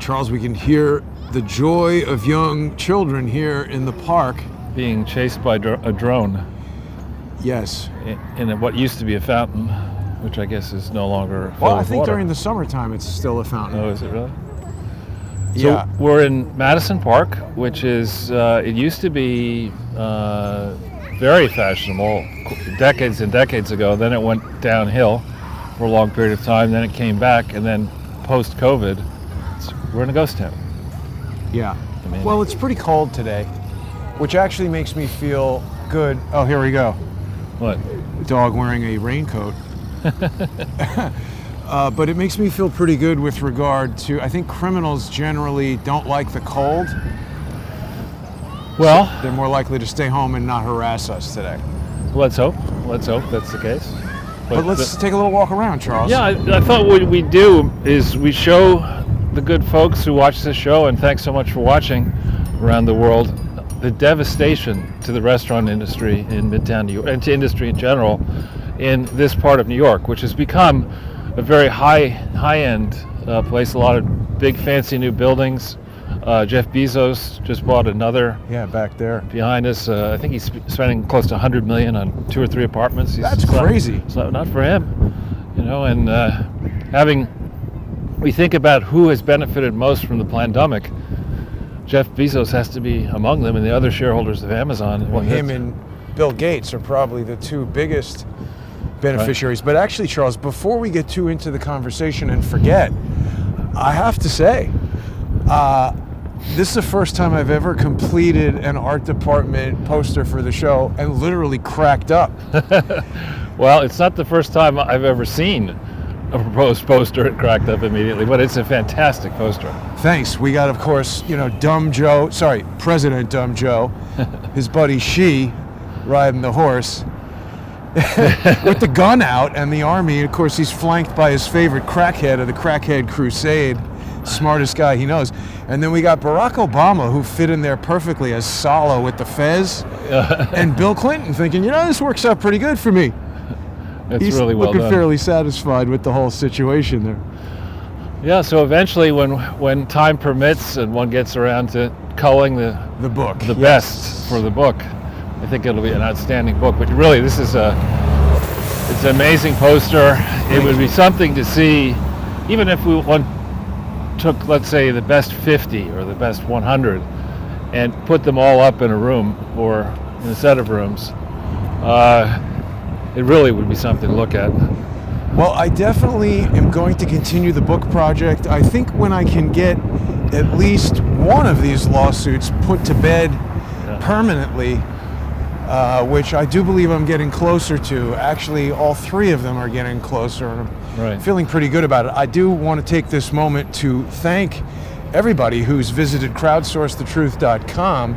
Charles, we can hear the joy of young children here in the park. Being chased by a drone. Yes. In what used to be a fountain, which I guess is no longer filled Well, I with think water. very summertime it's still a fountain. Oh, is it really? Yeah. So we're in Madison Park, which is, it used to be very fashionable decades and decades ago. Then it went downhill for a long period of time. Then it came back, and then post-COVID, we're in a ghost town. Yeah. I mean, Well, it's pretty cold today, which actually makes me feel good. Oh, here we go. what? Dog wearing a raincoat. But it makes me feel pretty good with regard to, I think criminals generally don't like the cold. Well, They're more likely to stay home and not harass us today. let's hope. Let's hope that's the case. But let's take a little walk around, Charles. Yeah, I thought what we do is we show the good folks who watch this show, and thanks so much for watching around the world, the devastation to the restaurant industry in Midtown New York, and to industry in general, in this part of New York, which has become a very high-end place. A lot of big, fancy new buildings. Jeff Bezos just bought another. Yeah, back there. Behind us. I think he's spending close to $100 million on 2 or 3 apartments. That's crazy. It's not for him, you know. And we think about who has benefited most from the pandemic. Jeff Bezos has to be among them, and the other shareholders of Amazon. Well, him and Bill Gates are probably the two biggest beneficiaries. Right. But actually, Charles, before we get too into the conversation and forget, I have to say, this is the first time I've ever completed an art department poster for the show and literally cracked up. Well, it's not the first time I've ever seen a proposed poster and cracked up immediately, but it's a fantastic poster. Thanks. We got, of course, President Dumb Joe, his buddy Xi, riding the horse with the gun out, and the army. Of course, he's flanked by his favorite crackhead of the Crackhead Crusade, smartest guy he knows. And then we got Barack Obama, who fit in there perfectly as Salo with the fez, and Bill Clinton thinking, this works out pretty good for me. He's really well looking done. fairly satisfied with the whole situation there. Yeah, so eventually when time permits and one gets around to culling the book, the best for the book, I think it'll be an outstanding book. But really, this is it's an amazing poster. It would be something to see, even if one took, let's say, the best 50 or the best 100 and put them all up in a room or in a set of rooms. It really would be something to look at. Well, I definitely am going to continue the book project. I think when I can get at least one of these lawsuits put to bed permanently, which I do believe I'm getting closer to. Actually, all 3 of them are getting closer, and I'm feeling pretty good about it. I do want to take this moment to thank everybody who's visited crowdsourcethetruth.com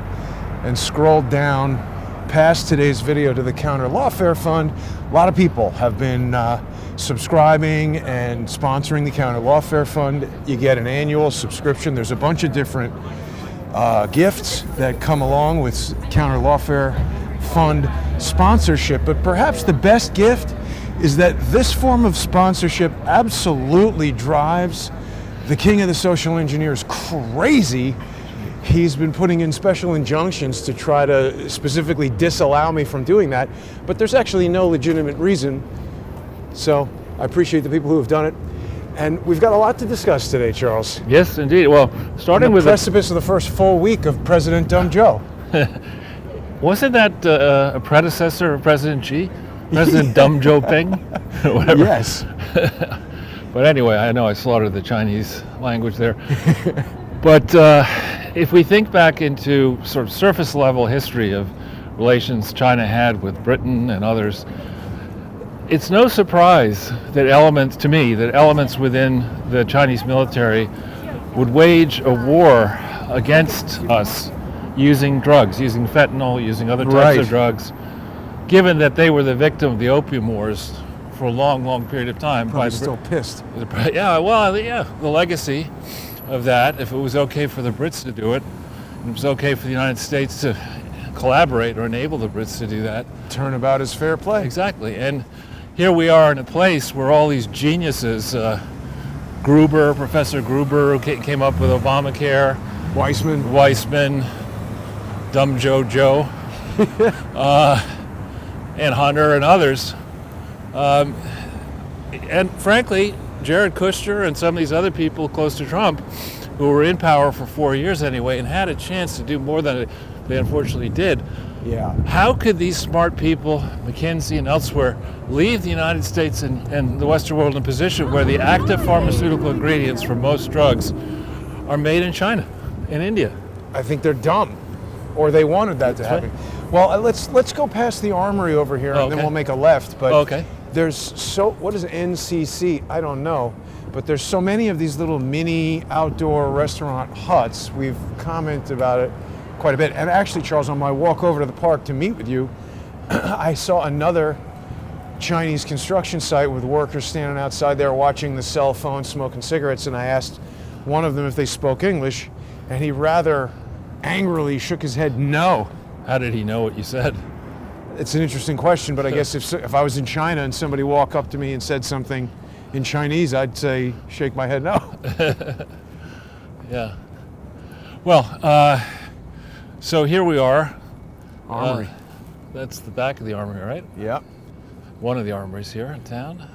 and scrolled down past today's video to the Counter Lawfare Fund. A lot of people have been subscribing and sponsoring the Counter Lawfare Fund. You get an annual subscription. There's a bunch of different gifts that come along with Counter Lawfare Fund sponsorship, but perhaps the best gift is that this form of sponsorship absolutely drives the king of the social engineers crazy. He's been putting in special injunctions to try to specifically disallow me from doing that, but there's actually no legitimate reason. So I appreciate the people who have done it. And we've got a lot to discuss today, Charles. Yes, indeed. Well, starting with the precipice of the first full week of President Dumb Joe. Wasn't that a predecessor of President Xi? President Dumb Joe Ping? Whatever. Yes. But anyway, I know I slaughtered the Chinese language there. But if we think back into sort of surface level history of relations China had with Britain and others, it's no surprise that elements within the Chinese military would wage a war against us using drugs, using fentanyl, using other types of drugs, given that they were the victim of the opium wars for a long, long period of time. Probably still pissed. The legacy of that, if it was okay for the Brits to do it, and it was okay for the United States to collaborate or enable the Brits to do that. Turnabout is fair play. Exactly. And here we are in a place where all these geniuses Gruber, Professor Gruber, who came up with Obamacare, Weissman, Dumb Joe, and Hunter and others. And frankly, Jared Kushner and some of these other people close to Trump, who were in power for 4 years anyway and had a chance to do more than they unfortunately did. Yeah. How could these smart people, McKinsey and elsewhere, leave the United States and the Western world in a position where the active pharmaceutical ingredients for most drugs are made in China, in India? I think they're dumb, or they wanted that to happen. Right. Well, let's go past the armory over here, and then we'll make a left. But there's what is NCC? I don't know. But there's so many of these little mini outdoor restaurant huts. We've commented about it quite a bit. And actually, Charles, on my walk over to the park to meet with you, I saw another Chinese construction site with workers standing outside there watching the cell phone, smoking cigarettes. And I asked one of them if they spoke English, and he rather angrily shook his head no. How did he know what you said? It's an interesting question, but I guess if I was in China and somebody walked up to me and said something in Chinese, I'd say, shake my head no. Yeah. Well, so here we are. Armory. That's the back of the armory, right? Yeah. One of the armories here in town.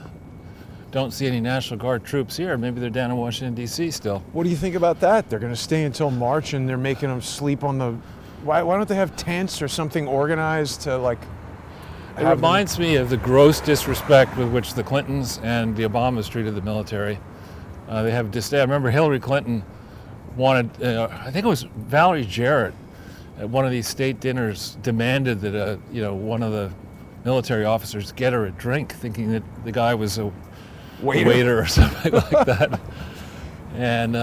Don't see any National Guard troops here. Maybe they're down in Washington, D.C. still. What do you think about that? They're going to stay until March, and they're making them sleep on the... Why don't they have tents or something organized to, like... It reminds me of the gross disrespect with which the Clintons and the Obamas treated the military. They have disdain. I remember Hillary Clinton wanted, I think it was Valerie Jarrett, at one of these state dinners, demanded that one of the military officers get her a drink, thinking that the guy was a waiter or something like that. And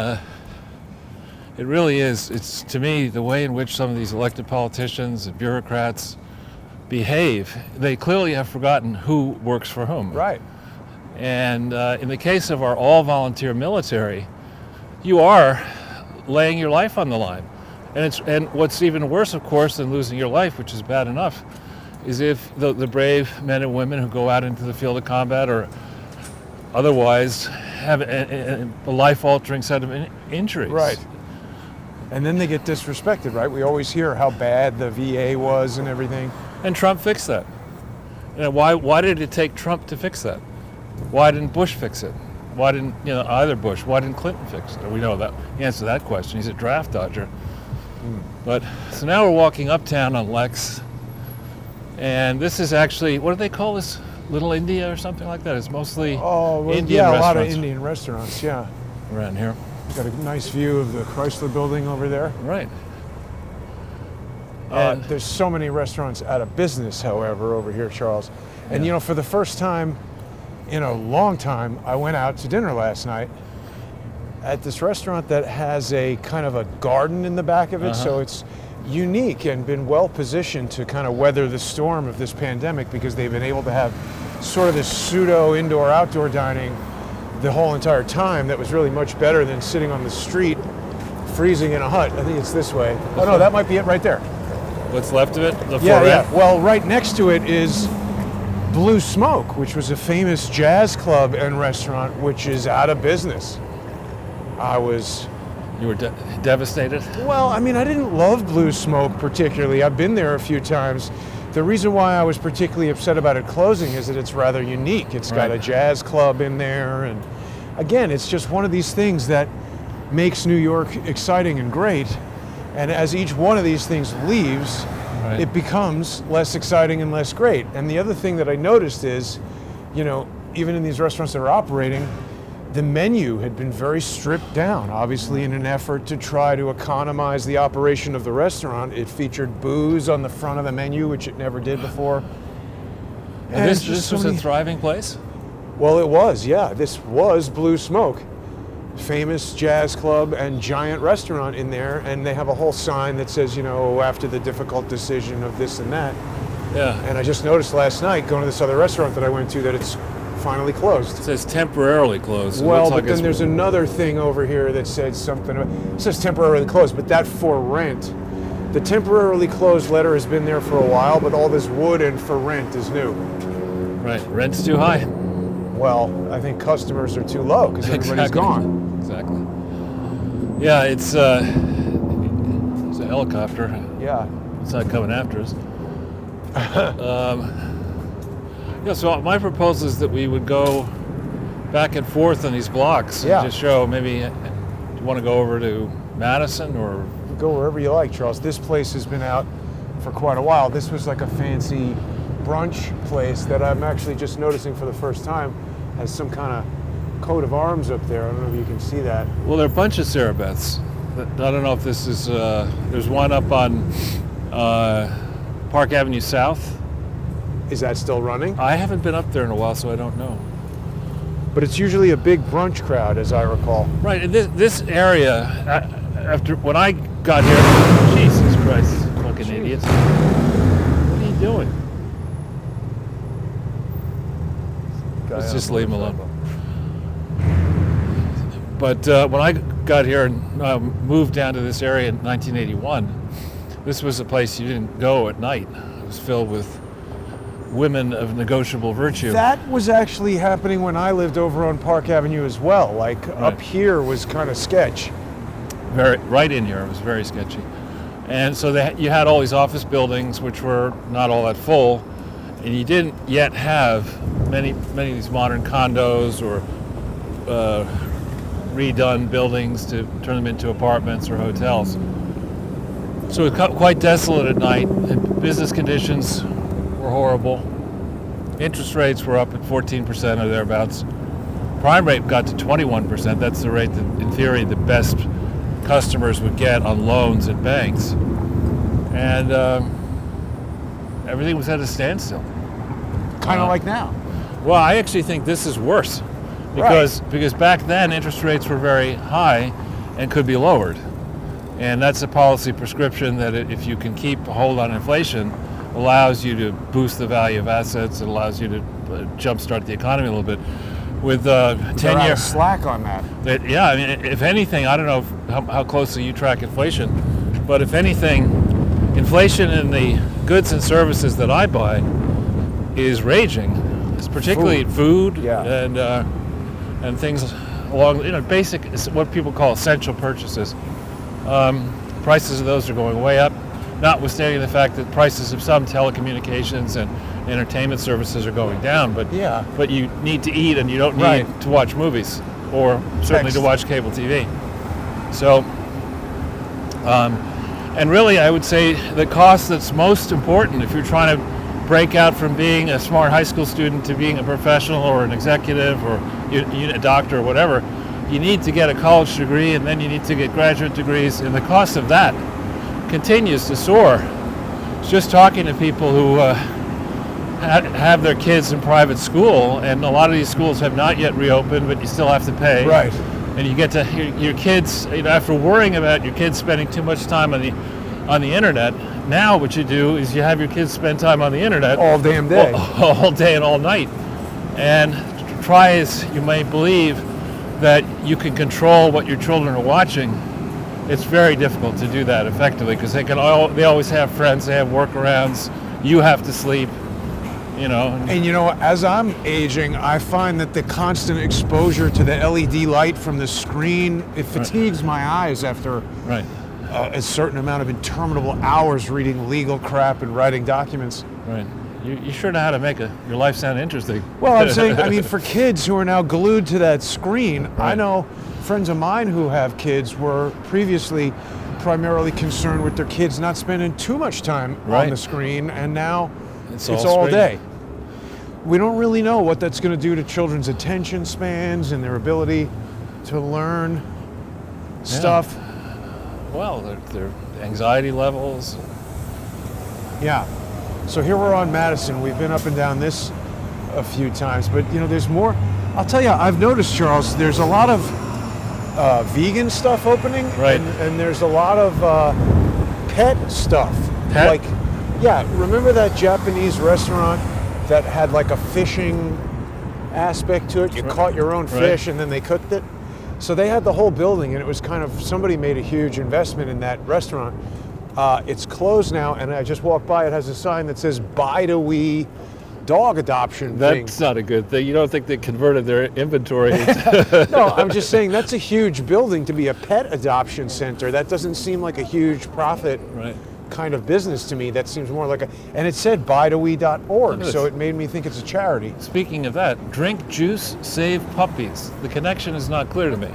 it really is. It's, to me, the way in which some of these elected politicians and bureaucrats behave. They clearly have forgotten who works for whom. Right. And in the case of our all-volunteer military, you are laying your life on the line. And what's even worse, of course, than losing your life, which is bad enough, is if the brave men and women who go out into the field of combat or otherwise have a life-altering set of injuries. Right. And then they get disrespected, right? We always hear how bad the VA was and everything. And Trump fixed that. Why did it take Trump to fix that? Why didn't Bush fix it? Why didn't either Bush? Why didn't Clinton fix it? We know that the answer to that question. He's a draft dodger. But so now we're walking uptown on Lex, and this is actually, what do they call this? Little India or something like that? It's mostly Indian restaurants. A lot of Indian restaurants, yeah. Around here. Got a nice view of the Chrysler building over there. Right. There's so many restaurants out of business, however, over here, Charles. And for the first time in a long time, I went out to dinner last night at this restaurant that has a kind of a garden in the back of it. So it's unique and been well positioned to kind of weather the storm of this pandemic, because they've been able to have sort of this pseudo indoor-outdoor dining the whole entire time that was really much better than sitting on the street freezing in a hut. I think it's this way. Oh no, that might be it right there. What's left of it? Yeah. Well, right next to it is Blue Smoke, which was a famous jazz club and restaurant, which is out of business. You were devastated? Well, I mean, I didn't love Blue Smoke particularly. I've been there a few times. The reason why I was particularly upset about it closing is that it's rather unique. It's got a jazz club in there, and again, it's just one of these things that makes New York exciting and great. And as each one of these things leaves, it becomes less exciting and less great. And the other thing that I noticed is, even in these restaurants that are operating, the menu had been very stripped down, obviously in an effort to try to economize the operation of the restaurant. It featured booze on the front of the menu, which it never did before. And this was a thriving place? Well, it was, yeah. This was Blue Smoke. Famous jazz club and giant restaurant in there, and they have a whole sign that says, after the difficult decision of this and that. Yeah. And I just noticed last night, going to this other restaurant that I went to, that it's finally closed. It says temporarily closed. Well, but then there's another thing over here that said something. It says temporarily closed, but that for rent. The temporarily closed letter has been there for a while, but all this wood and for rent is new. Right. Rent's too high. well, I think customers are too low because everybody's gone. Exactly. Yeah, it's a helicopter. Yeah. It's not coming after us. Yeah, so my proposal is that we would go back and forth on these blocks and just show maybe you want to go over to Madison or go wherever you like, Charles. This place has been out for quite a while. This was like a fancy brunch place that I'm actually just noticing for the first time has some kind of coat of arms up there. I don't know if you can see that. Well, there are a bunch of Sarah Beths. I don't know if this is, there's one up on Park Avenue South. Is that still running? I haven't been up there in a while, so I don't know. But it's usually a big brunch crowd, as I recall. Right, and this area, after when I got here, Jesus Christ, fucking idiots. What are you doing? Let's just leave them alone. But when I got here and moved down to this area in 1981, this was a place you didn't go at night. It was filled with women of negotiable virtue. That was actually happening when I lived over on Park Avenue as well. Like up here was kind of sketch. Right in here, it was very sketchy. And so you had all these office buildings which were not all that full, and you didn't yet have many of these modern condos or redone buildings to turn them into apartments or hotels. So it got quite desolate at night, and business conditions were horrible. Interest rates were up at 14% or thereabouts. Prime rate got to 21%. That's the rate that, in theory, the best customers would get on loans at banks. And everything was at a standstill. Kind of like now. Well, I actually think this is worse because back then interest rates were very high and could be lowered. And that's a policy prescription that if you can keep a hold on inflation, allows you to boost the value of assets. It allows you to jumpstart the economy a little bit. With 10-year slack on that. Yeah, I mean, if anything, I don't know how closely you track inflation, but if anything, inflation in the goods and services that I buy is raging. It's particularly food and things along, basic, what people call essential purchases. Prices of those are going way up, notwithstanding the fact that prices of some telecommunications and entertainment services are going down. But you need to eat, and you don't need to watch movies, or certainly to watch cable TV. So, and really, I would say the cost that's most important if you're trying to break out from being a smart high school student to being a professional or an executive or a doctor or whatever, you need to get a college degree, and then you need to get graduate degrees, and the cost of that continues to soar. Just talking to people who have their kids in private school, and a lot of these schools have not yet reopened, but you still have to pay. Right. And you get to your kids, after worrying about your kids spending too much time on the internet, now what you do is you have your kids spend time on the internet all damn day, all day and all night, and try as you may believe that you can control what your children are watching. It's very difficult to do that effectively because they always have friends, they have workarounds. You have to sleep, And as I'm aging, I find that the constant exposure to the LED light from the screen, it fatigues my eyes after a certain amount of interminable hours reading legal crap and writing documents. Right. You sure know how to make your life sound interesting. Well, I'm saying, for kids who are now glued to that screen, I know friends of mine who have kids were previously primarily concerned with their kids not spending too much time on the screen, and now it's all day. We don't really know what that's going to do to children's attention spans and their ability to learn stuff. Well, their anxiety levels. Yeah. So here we're on Madison. We've been up and down this a few times, but there's more. I'll tell you, I've noticed, Charles, there's a lot of vegan stuff opening, and there's a lot of pet stuff. Pet? Remember that Japanese restaurant that had like a fishing aspect to it? You caught your own fish and then they cooked it. So they had the whole building, and it was somebody made a huge investment in that restaurant. It's closed now, and I just walked by. It has a sign that says "Bye to We dog adoption thing. That's not a good thing. You don't think they converted their inventory? No, I'm just saying that's a huge building to be a pet adoption center. That doesn't seem like a huge profit Right. kind of business to me. That seems more like a, and it said buytowe.org, so it made me think it's a charity. Speaking of that, drink juice, save puppies. The connection is not clear to me.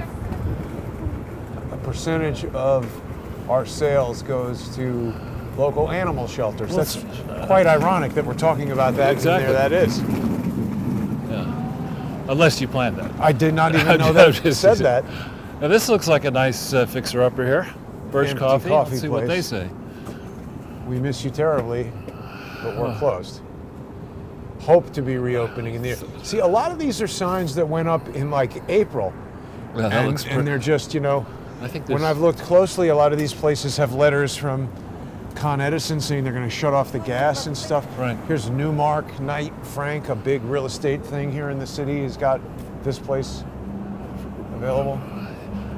A percentage of our sales goes to local animal shelters. Well, That's quite ironic that we're talking about that, Exactly. and there that is. Yeah. Unless you planned that. I did not even know that it said that. Now this looks like a nice fixer-upper here. Birch Empty Coffee. coffee Let's see what they place. say. We miss you terribly, but we're closed. Hope to be reopening in the year. See, a lot of these are signs that went up in like April. Yeah, that looks And they're just, you know, I think when there's- I've looked closely, a lot of these places have letters from Con Edison saying they're going to shut off the gas and stuff. Right. Here's Newmark, Knight Frank, a big real estate thing here in the city, has got this place available.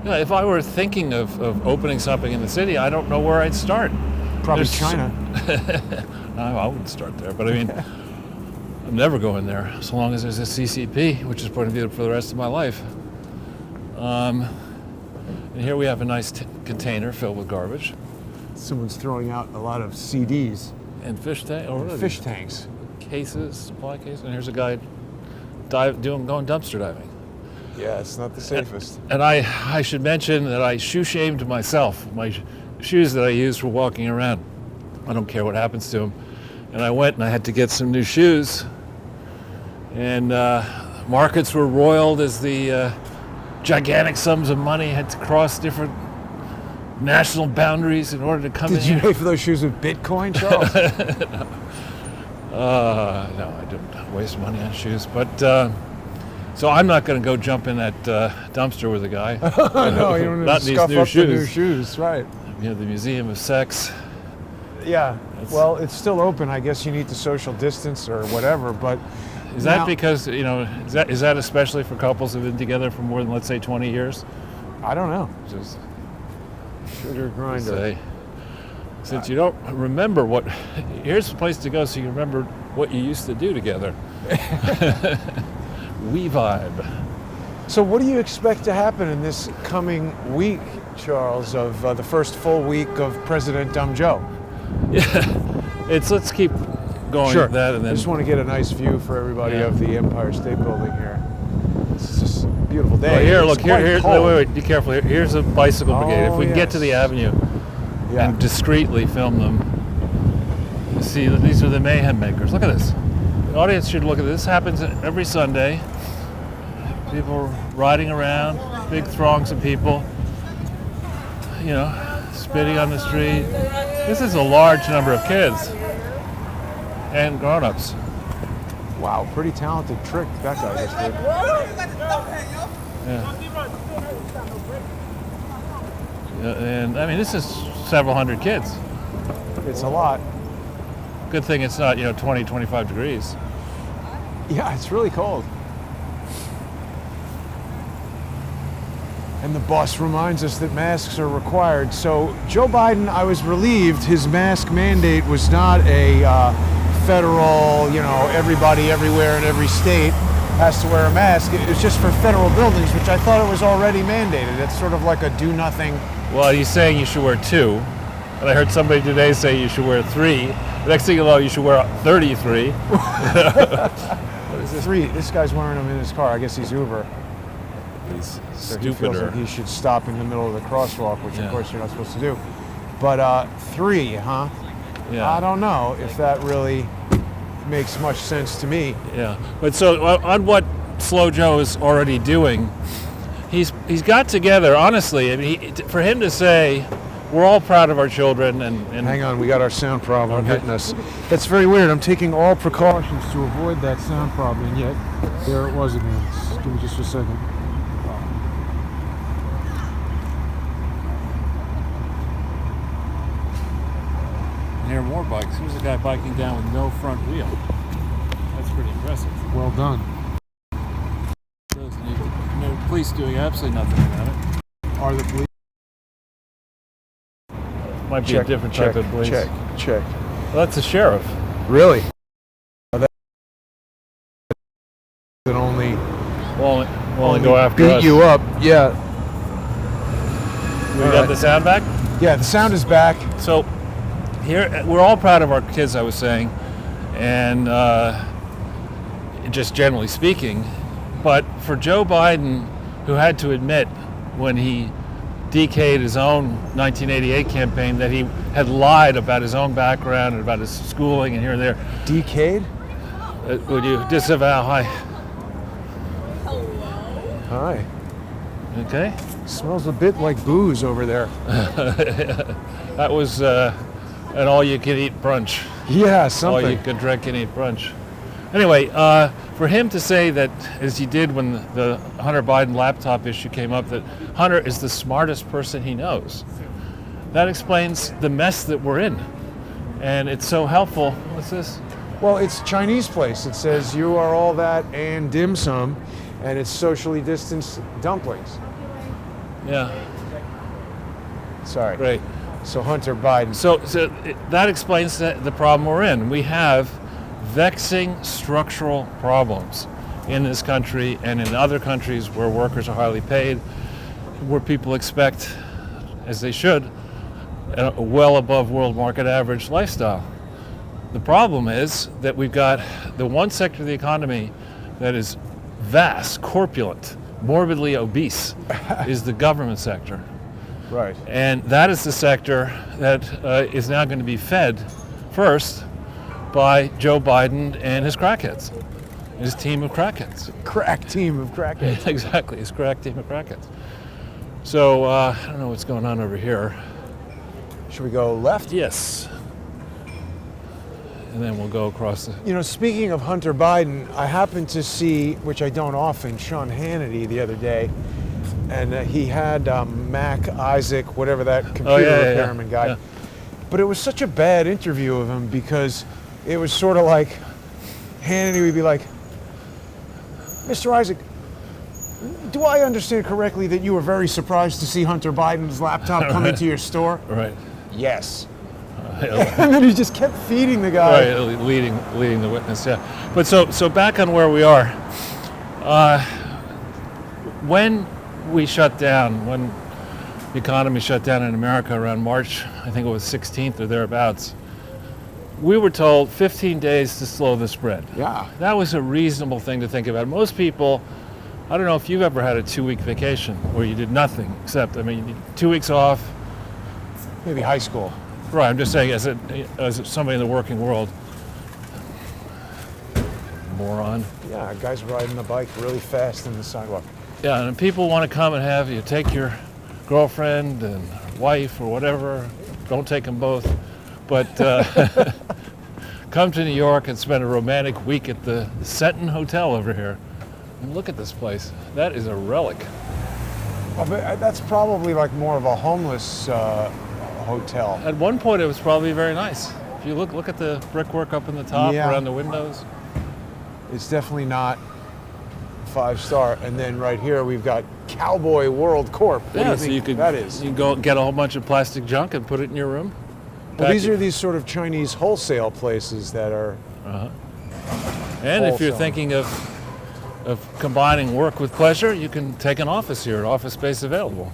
Yeah, if I were thinking of opening something in the city, I don't know where I'd start. Probably There's- China. No, I wouldn't start there, but I mean, I'm never going there so long as there's a CCP, which is going to be for the rest of my life. And here we have a nice container filled with garbage Someone's throwing out a lot of CDs, and fish tank, or what are fish these? tanks. Cases, supply cases, and here's a guy going dumpster diving. Yeah, it's not the safest. And I should mention that I shoe shamed myself. My shoes that I use for walking around, I don't care what happens to them. And I went and I had to get some new shoes. And markets were roiled as the gigantic sums of money had to cross different national boundaries in order to come Did in you here. pay for those shoes with Bitcoin, Charles? No, I didn't waste money on shoes. But so I'm not going to go jump in that dumpster with a guy. No, you don't Not need to these scuff new up the new shoes. shoes, right? You know, the Museum of Sex. Yeah. Well, it's still open. I guess you need to social distance or whatever, but Is that now- because, you know, is that especially for couples who've been together for more than, let's say, 20 years? I don't know. Just Sugar grinder. say, since you don't remember what, here's a place to go so you remember what you used to do together. We vibe. So what do you expect to happen in this coming week, Charles, of the first full week of President Dumb Joe? Let's keep going Sure. with that, and I then just want to get a nice view for everybody Yeah. of the Empire State Building here. It's just a beautiful day. oh, here, It's look, quite here, cold. wait, be careful. Here's a bicycle brigade. If we can get to the yes. avenue Yeah. and discreetly film them, you see that these are the mayhem makers. Look at this. The audience should look at this. This happens every Sunday. People riding around, big throngs of people, you know, spitting on the street. This is a large number of kids and grown-ups. Wow, pretty talented trick that guy just did. And I mean, this is several hundred kids. It's a lot. Good thing it's not, 20, 25 degrees. Yeah, it's really cold. And the bus reminds us that masks are required. So Joe Biden, I was relieved his mask mandate was not a federal, everybody everywhere in every state has to wear a mask. It was just for federal buildings, which I thought it was already mandated. It's sort of like a do nothing. Well, he's saying you should wear 2. And I heard somebody today say you should wear 3. The next thing you know, you should wear 33. What is this? 3. This guy's wearing them in his car. I guess he's Uber. He's So he feels stupider. like he should stop in the middle of the crosswalk, which Yeah. of course you're not supposed to do. But 3, huh? Yeah. I don't know if that really makes much sense to me. Yeah, but so on what Slow Joe is already doing, he's got together. Honestly, I mean, for him to say, "We're all proud of our children," and Hang on, we got our sound problem Okay. hitting us. That's very weird. I'm taking all precautions to avoid that sound problem, and yet there it was again. Give me just a second. here are more bikes. Here's a guy biking down with no front wheel. That's pretty impressive. Well done. No police doing absolutely nothing about it. Are the police? Might be a different type of police. Check. Well, that's the sheriff. Really? only go after beat us. you up. Yeah. We got the sound back? Yeah, the sound is back. So here, we're all proud of our kids, I was saying, and just generally speaking. But for Joe Biden, who had to admit when he DK'd his own 1988 campaign that he had lied about his own background and about his schooling and here and there. DK'd? Would you disavow? Hi. Hi. Okay. Smells a bit like booze over there. That was an all-you-can-eat brunch. Yeah, something. All you could drink and eat brunch. Anyway, for him to say that, as he did when the Hunter Biden laptop issue came up, that Hunter is the smartest person he knows, that explains the mess that we're in. And it's so helpful. What's this? Well, it's a Chinese place. It says you are all that and dim sum, and it's socially distanced dumplings. Yeah. Sorry. Great. So Hunter Biden. So that explains the problem we're in. We have vexing structural problems in this country and in other countries where workers are highly paid, where people expect, as they should, a well above world market average lifestyle. The problem is that we've got the one sector of the economy that is vast, corpulent, morbidly obese, is the government sector. Right. And that is the sector that is now going to be fed first by Joe Biden and his crackheads, his team of crackheads. Crack team of crackheads. Exactly, his crack team of crackheads. So I don't know what's going on over here. Should we go left? Yes. And then we'll go across the... You know, speaking of Hunter Biden, I happened to see, which I don't often, Sean Hannity the other day, and he had Mac Isaac, whatever that computer repairman guy. Yeah. But it was such a bad interview of him because it was sort of like Hannity would be like, Mr. Isaac, do I understand correctly that you were very surprised to see Hunter Biden's laptop come into your store? Right. Yes. And then he just kept feeding the guy. Right, leading the witness, yeah. But so back on where we are. When we shut down, when the economy shut down in America around March, I think it was 16th or thereabouts, we were told 15 days to slow the spread. Yeah. That was a reasonable thing to think about. Most people, I don't know if you've ever had a 2-week vacation where you did nothing except, you need 2 weeks off. Maybe high school. Right, I'm just saying as somebody in the working world. Moron. Yeah, guys riding a bike really fast in the sidewalk. Yeah, and people want to come and have you take your girlfriend and wife or whatever. Don't take them both. But come to New York and spend a romantic week at the Senton Hotel over here. And look at this place. That is a relic. Well, but that's probably like more of a homeless hotel. At one point, it was probably very nice. If you look at the brickwork up in the top, around the windows. It's definitely not 5-star. And then right here we've got Cowboy World Corp. What do you think that is? You can go get a whole bunch of plastic junk and put it in your room. Well, these are these sort of Chinese wholesale places that are. And if you're thinking of combining work with pleasure, you can take an office here, an office space available.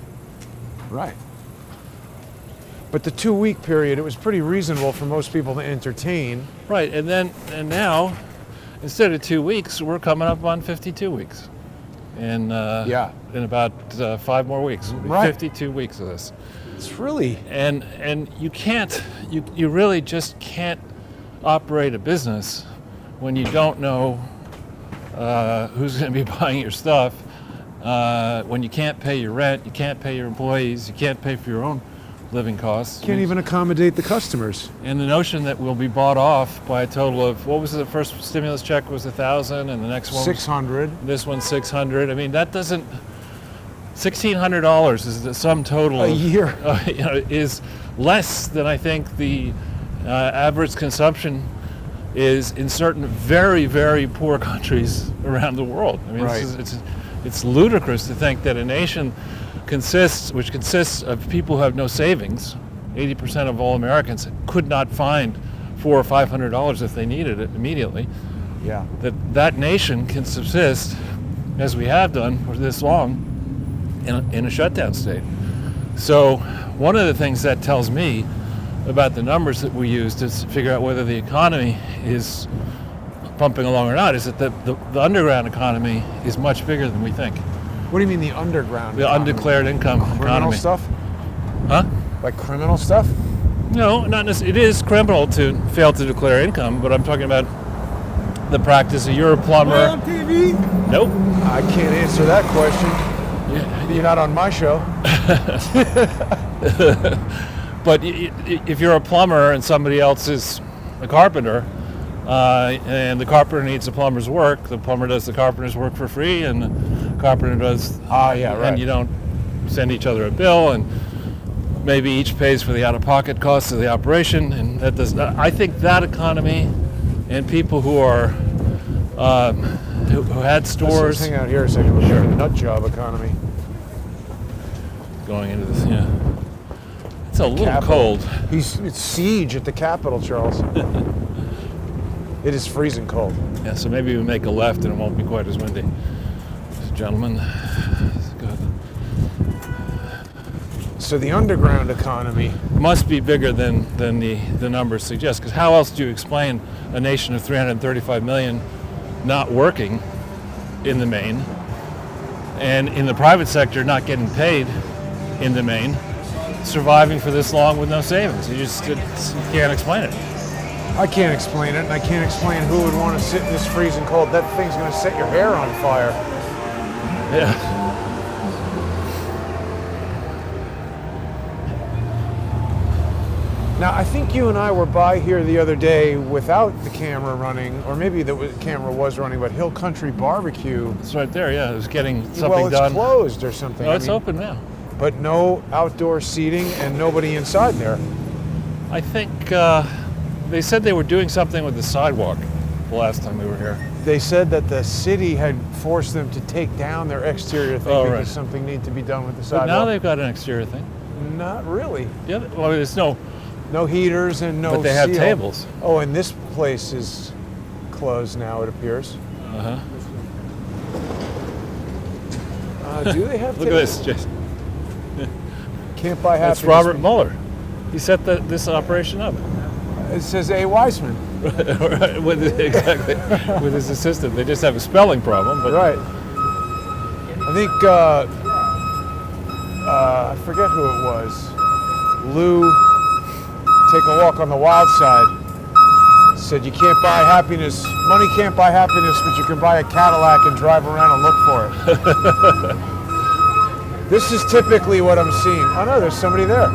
Right. But the 2-week period, it was pretty reasonable for most people to entertain. Right, and now, instead of 2 weeks, we're coming up on 52 weeks. In about 5 more weeks. It'll be 52 weeks of this. It's really... And you really just can't operate a business when you don't know who's going to be buying your stuff, when you can't pay your rent, you can't pay your employees, you can't pay for your own living costs. Can't even accommodate the customers. And the notion that we'll be bought off by a total of, what was the first stimulus check was 1,000 and the next one 600. This one's 600. I mean, that doesn't, $1,600 is the sum total a year. Is less than I think the average consumption is in certain very, very poor countries around the world. I mean, it's ludicrous to think that a nation which consists of people who have no savings. 80% of all Americans could not find $400 or $500 if they needed it immediately. Yeah. That nation can subsist as we have done for this long in a shutdown state. So one of the things that tells me about the numbers that we use to figure out whether the economy is pumping along or not is that the underground economy is much bigger than we think. What do you mean the underground? The economy? undeclared income Criminal economy. stuff? Huh? Like criminal stuff? No, not necessarily. It is criminal to fail to declare income, but I'm talking about the practice of you're a plumber. Am I on TV? Nope. I can't answer that question. Yeah. You're not on my show. But if you're a plumber and somebody else is a carpenter, and the carpenter needs the plumber's work, the plumber does the carpenter's work for free, and the carpenter does. Yeah, right. And you don't send each other a bill, and maybe each pays for the out-of-pocket costs of the operation, and that does. I think that economy, and people who are who had stores. Let's hang out here a second. We'll the nut job economy. Going into this, yeah. It's a little Capitol. cold. It's siege at the Capitol, Charles. It is freezing cold. Yeah, so maybe we make a left and it won't be quite as windy. Gentlemen, go ahead. So the underground economy Must be bigger than the numbers suggest, because how else do you explain a nation of 335 million not working in the main, and in the private sector not getting paid in the main, surviving for this long with no savings? You can't explain it. I can't explain it, and I can't explain who would want to sit in this freezing cold. That thing's going to set your hair on fire. Yeah. Now, I think you and I were by here the other day without the camera running, or maybe the camera was running, but Hill Country Barbecue. It's right there, yeah. It was getting something Well, it's done. closed or something. No, it's open now. But no outdoor seating and nobody inside there. I think they said they were doing something with the sidewalk the last time we were here. They said that the city had forced them to take down their exterior thing Oh, because right. something needed to be done with the But sidewalk. now they've got an exterior thing. Not really. Yeah, well, there's no. No heaters and no But they have seal. tables. Oh, and this place is closed now, it appears. Uh-huh. Do they have Look at tables? this, Jason. Can't buy happiness. That's Robert Mueller. He set this operation up. It says A. Weissman. Exactly. With his assistant. They just have a spelling problem, but Right. I think, I forget who it was. Lou, take a walk on the wild side. Said you can't buy happiness. Money can't buy happiness, but you can buy a Cadillac and drive around and look for it. This is typically what I'm seeing. Oh no, there's somebody there.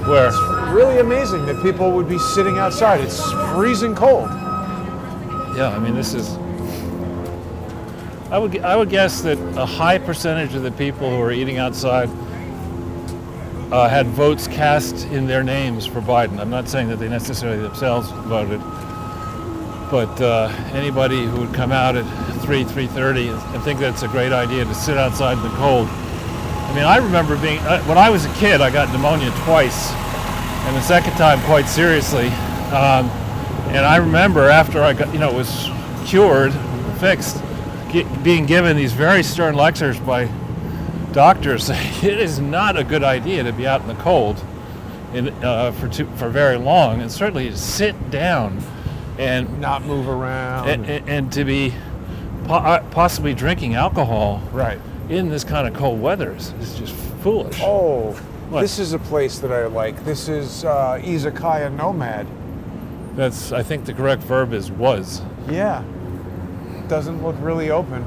where? It's really amazing that people would be sitting outside. It's freezing cold. Yeah, I mean, this is. I would guess that a high percentage of the people who are eating outside had votes cast in their names for Biden. I'm not saying that they necessarily themselves voted, but anybody who would come out at 3:30 and think that it's a great idea to sit outside in the cold. I mean, I remember when I was a kid, I got pneumonia twice, and the second time quite seriously. And I remember after I got, was cured, fixed, being given these very stern lectures by doctors saying it is not a good idea to be out in the cold for very long, and certainly to sit down and Not move around. and to be possibly drinking alcohol Right. in this kind of cold weather is just foolish. Oh, What? this is a place that I like. This is Izakaya Nomad. That's, I think the correct verb is was. Yeah. Doesn't look really open.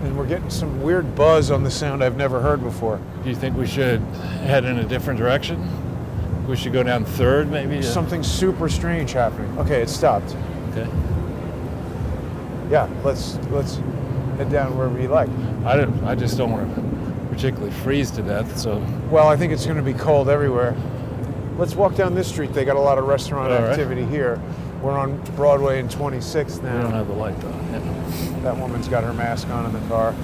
And we're getting some weird buzz on the sound I've never heard before. Do you think we should head in a different direction? We should go down third, maybe? Something super strange happening. Okay, it stopped. Okay. Yeah, let's head down wherever you like. I just don't want to particularly freeze to death, so. Well, I think it's going to be cold everywhere. Let's walk down this street. They got a lot of restaurant All right. activity here. We're on Broadway and 26th We don't now. have the light though. Yeah. That woman's got her mask on in the car.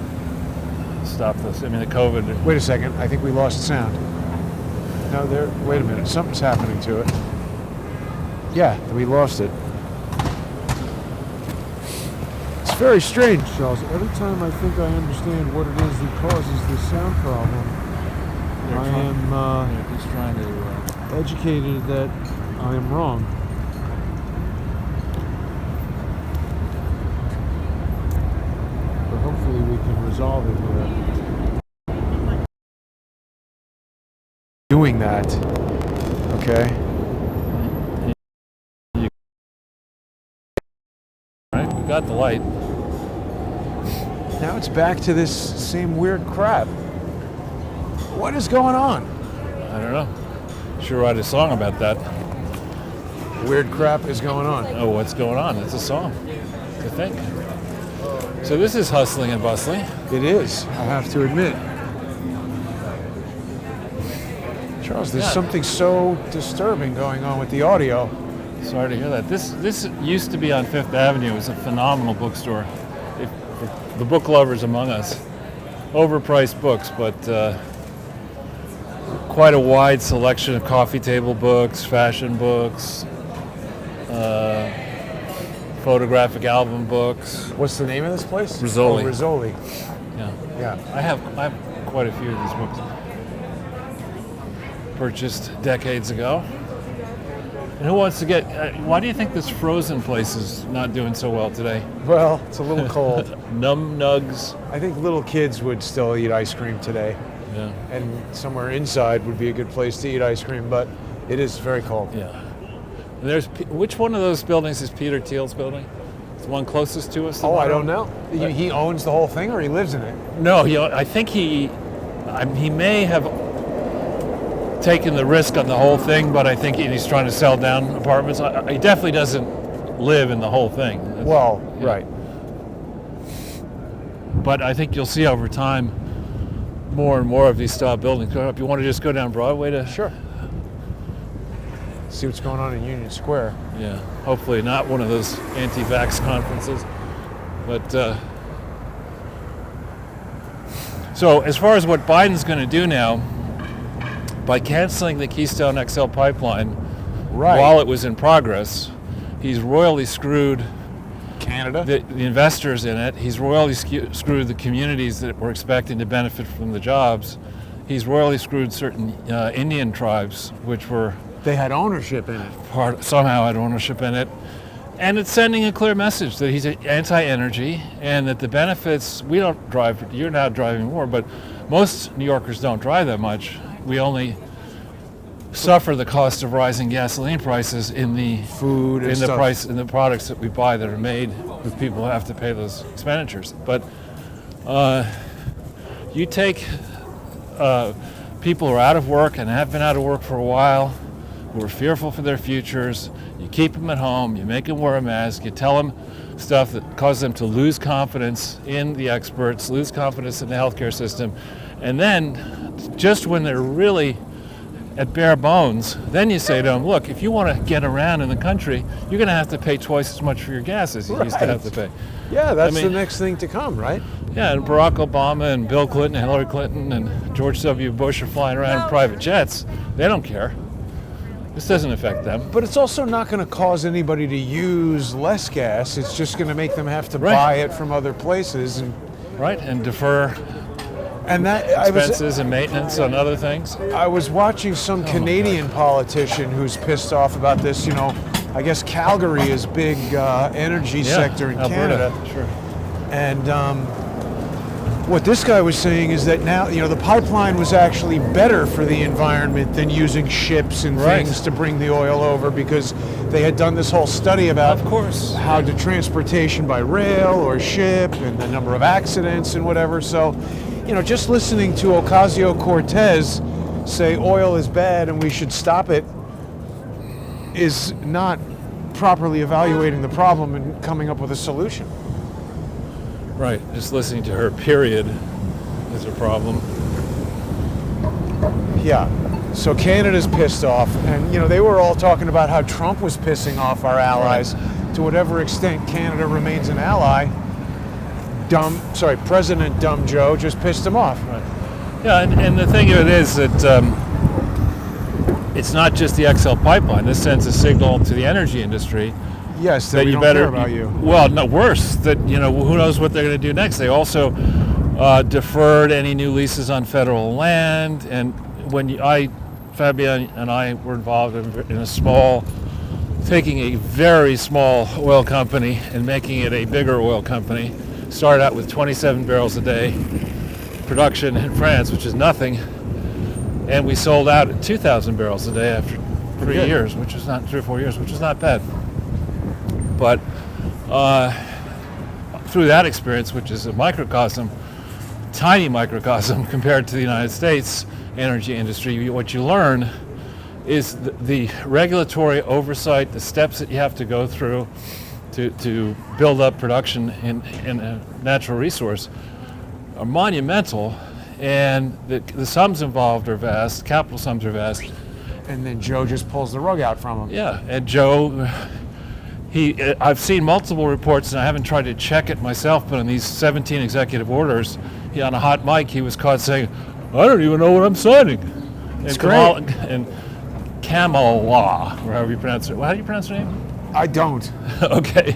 Stop this. I mean, the COVID. Wait a second. I think we lost sound. No, wait a minute. Something's happening to it. Yeah, we lost it. It's very strange, Charles. Every time I think I understand what it is that causes this sound problem, They're just trying to educated that I am wrong. But hopefully we can resolve it here. Doing that, okay? Right, we got the light. Now it's back to this same weird crap. What is going on? I don't know. Should write a song about that. Weird crap is going on. Oh, what's going on? It's a song. To think. So this is hustling and bustling. It is, I have to admit. Charles, there's something so disturbing going on with the audio. Sorry to hear that. This used to be on Fifth Avenue. It was a phenomenal bookstore. For the book lovers among us. Overpriced books, but quite a wide selection of coffee table books, fashion books, photographic album books. What's the name of this place? Rizzoli. Oh, Rizzoli. Yeah. I have quite a few of these books. Purchased decades ago. And who wants to get? Why do you think this Frozen place is not doing so well today? Well, it's a little cold. Num Nugs. I think little kids would still eat ice cream today. Yeah. And somewhere inside would be a good place to eat ice cream, but it is very cold. Yeah. And which one of those buildings is Peter Thiel's building? It's the one closest to us. Oh, I don't know. He owns the whole thing, or he lives in it? No, I think he may have taken the risk on the whole thing, but I think he's trying to sell down apartments. He definitely doesn't live in the whole thing. Well, right. But I think you'll see over time more and more of these style buildings going up. You want to just go down Broadway to? Sure. See what's going on in Union Square. Yeah, hopefully not one of those anti-vax conferences. But so as far as what Biden's going to do now, by canceling the Keystone XL pipeline while it was in progress, he's royally screwed Canada, the investors in it. He's royally screwed the communities that were expecting to benefit from the jobs. He's royally screwed certain Indian tribes, which were they had ownership in it. Somehow had ownership in it. And it's sending a clear message that he's anti-energy and that the benefits, we don't drive, you're not driving more, but most New Yorkers don't drive that much. We only suffer the cost of rising gasoline prices in the food and stuff. Price in the products that we buy that are made with people who have to pay those expenditures. But you take people who are out of work and have been out of work for a while, who are fearful for their futures, you keep them at home, you make them wear a mask, you tell them stuff that causes them to lose confidence in the experts, lose confidence in the healthcare system, and then just when they're really at bare bones, then you say to them, look, if you want to get around in the country, you're going to have to pay twice as much for your gas as you used to have to pay. Yeah, that's the next thing to come, right? Yeah, and Barack Obama and Bill Clinton and Hillary Clinton and George W. Bush are flying around in private jets. They don't care. This doesn't affect them. But it's also not going to cause anybody to use less gas. It's just going to make them have to buy it from other places. And defer expenses and maintenance on other things. I was watching some Canadian politician who's pissed off about this. You know, I guess Calgary is big energy sector in Alberta, Canada. Sure. And what this guy was saying is that now, you know, the pipeline was actually better for the environment than using ships and things to bring the oil over, because they had done this whole study about how to transportation by rail or ship and the number of accidents and whatever. So, you know, just listening to Ocasio-Cortez say oil is bad and we should stop it is not properly evaluating the problem and coming up with a solution. Right, just listening to her, period, is a problem. Yeah, so Canada's pissed off, and you know, they were all talking about how Trump was pissing off our allies. To whatever extent Canada remains an ally, President Dumb Joe just pissed him off. Right. Yeah, and the thing of it is that it's not just the XL pipeline. This sends a signal to the energy industry Yes, that we don't care about you. Well, no, worse, that, who knows what they're going to do next. They also deferred any new leases on federal land. And when Fabian and I were involved in taking a very small oil company and making it a bigger oil company. Started out with 27 barrels a day production in France, which is nothing. And we sold out at 2,000 barrels a day after 3 years, which was not 3 or 4 years, which was not bad. But through that experience, which is a microcosm, tiny microcosm compared to the United States energy industry, what you learn is the regulatory oversight, the steps that you have to go through to build up production in a natural resource are monumental, and the sums involved are vast, capital sums are vast. And then Joe just pulls the rug out from him. Yeah, and Joe, I've seen multiple reports, and I haven't tried to check it myself, but in these 17 executive orders, on a hot mic, he was caught saying, I don't even know what I'm signing. It's great. And Kamala, or however you pronounce it. How do you pronounce her name? I don't. Okay.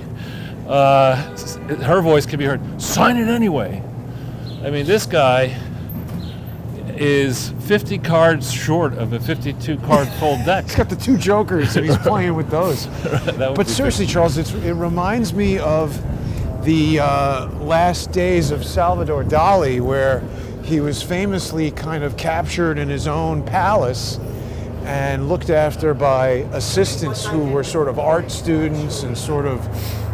Her voice can be heard. Sign it anyway. I mean, this guy is 50 cards short of a 52-card full deck. He's got the two jokers, and he's playing with those. But seriously, Charles, it reminds me of the last days of Salvador Dali, where he was famously kind of captured in his own palace and looked after by assistants who were sort of art students and sort of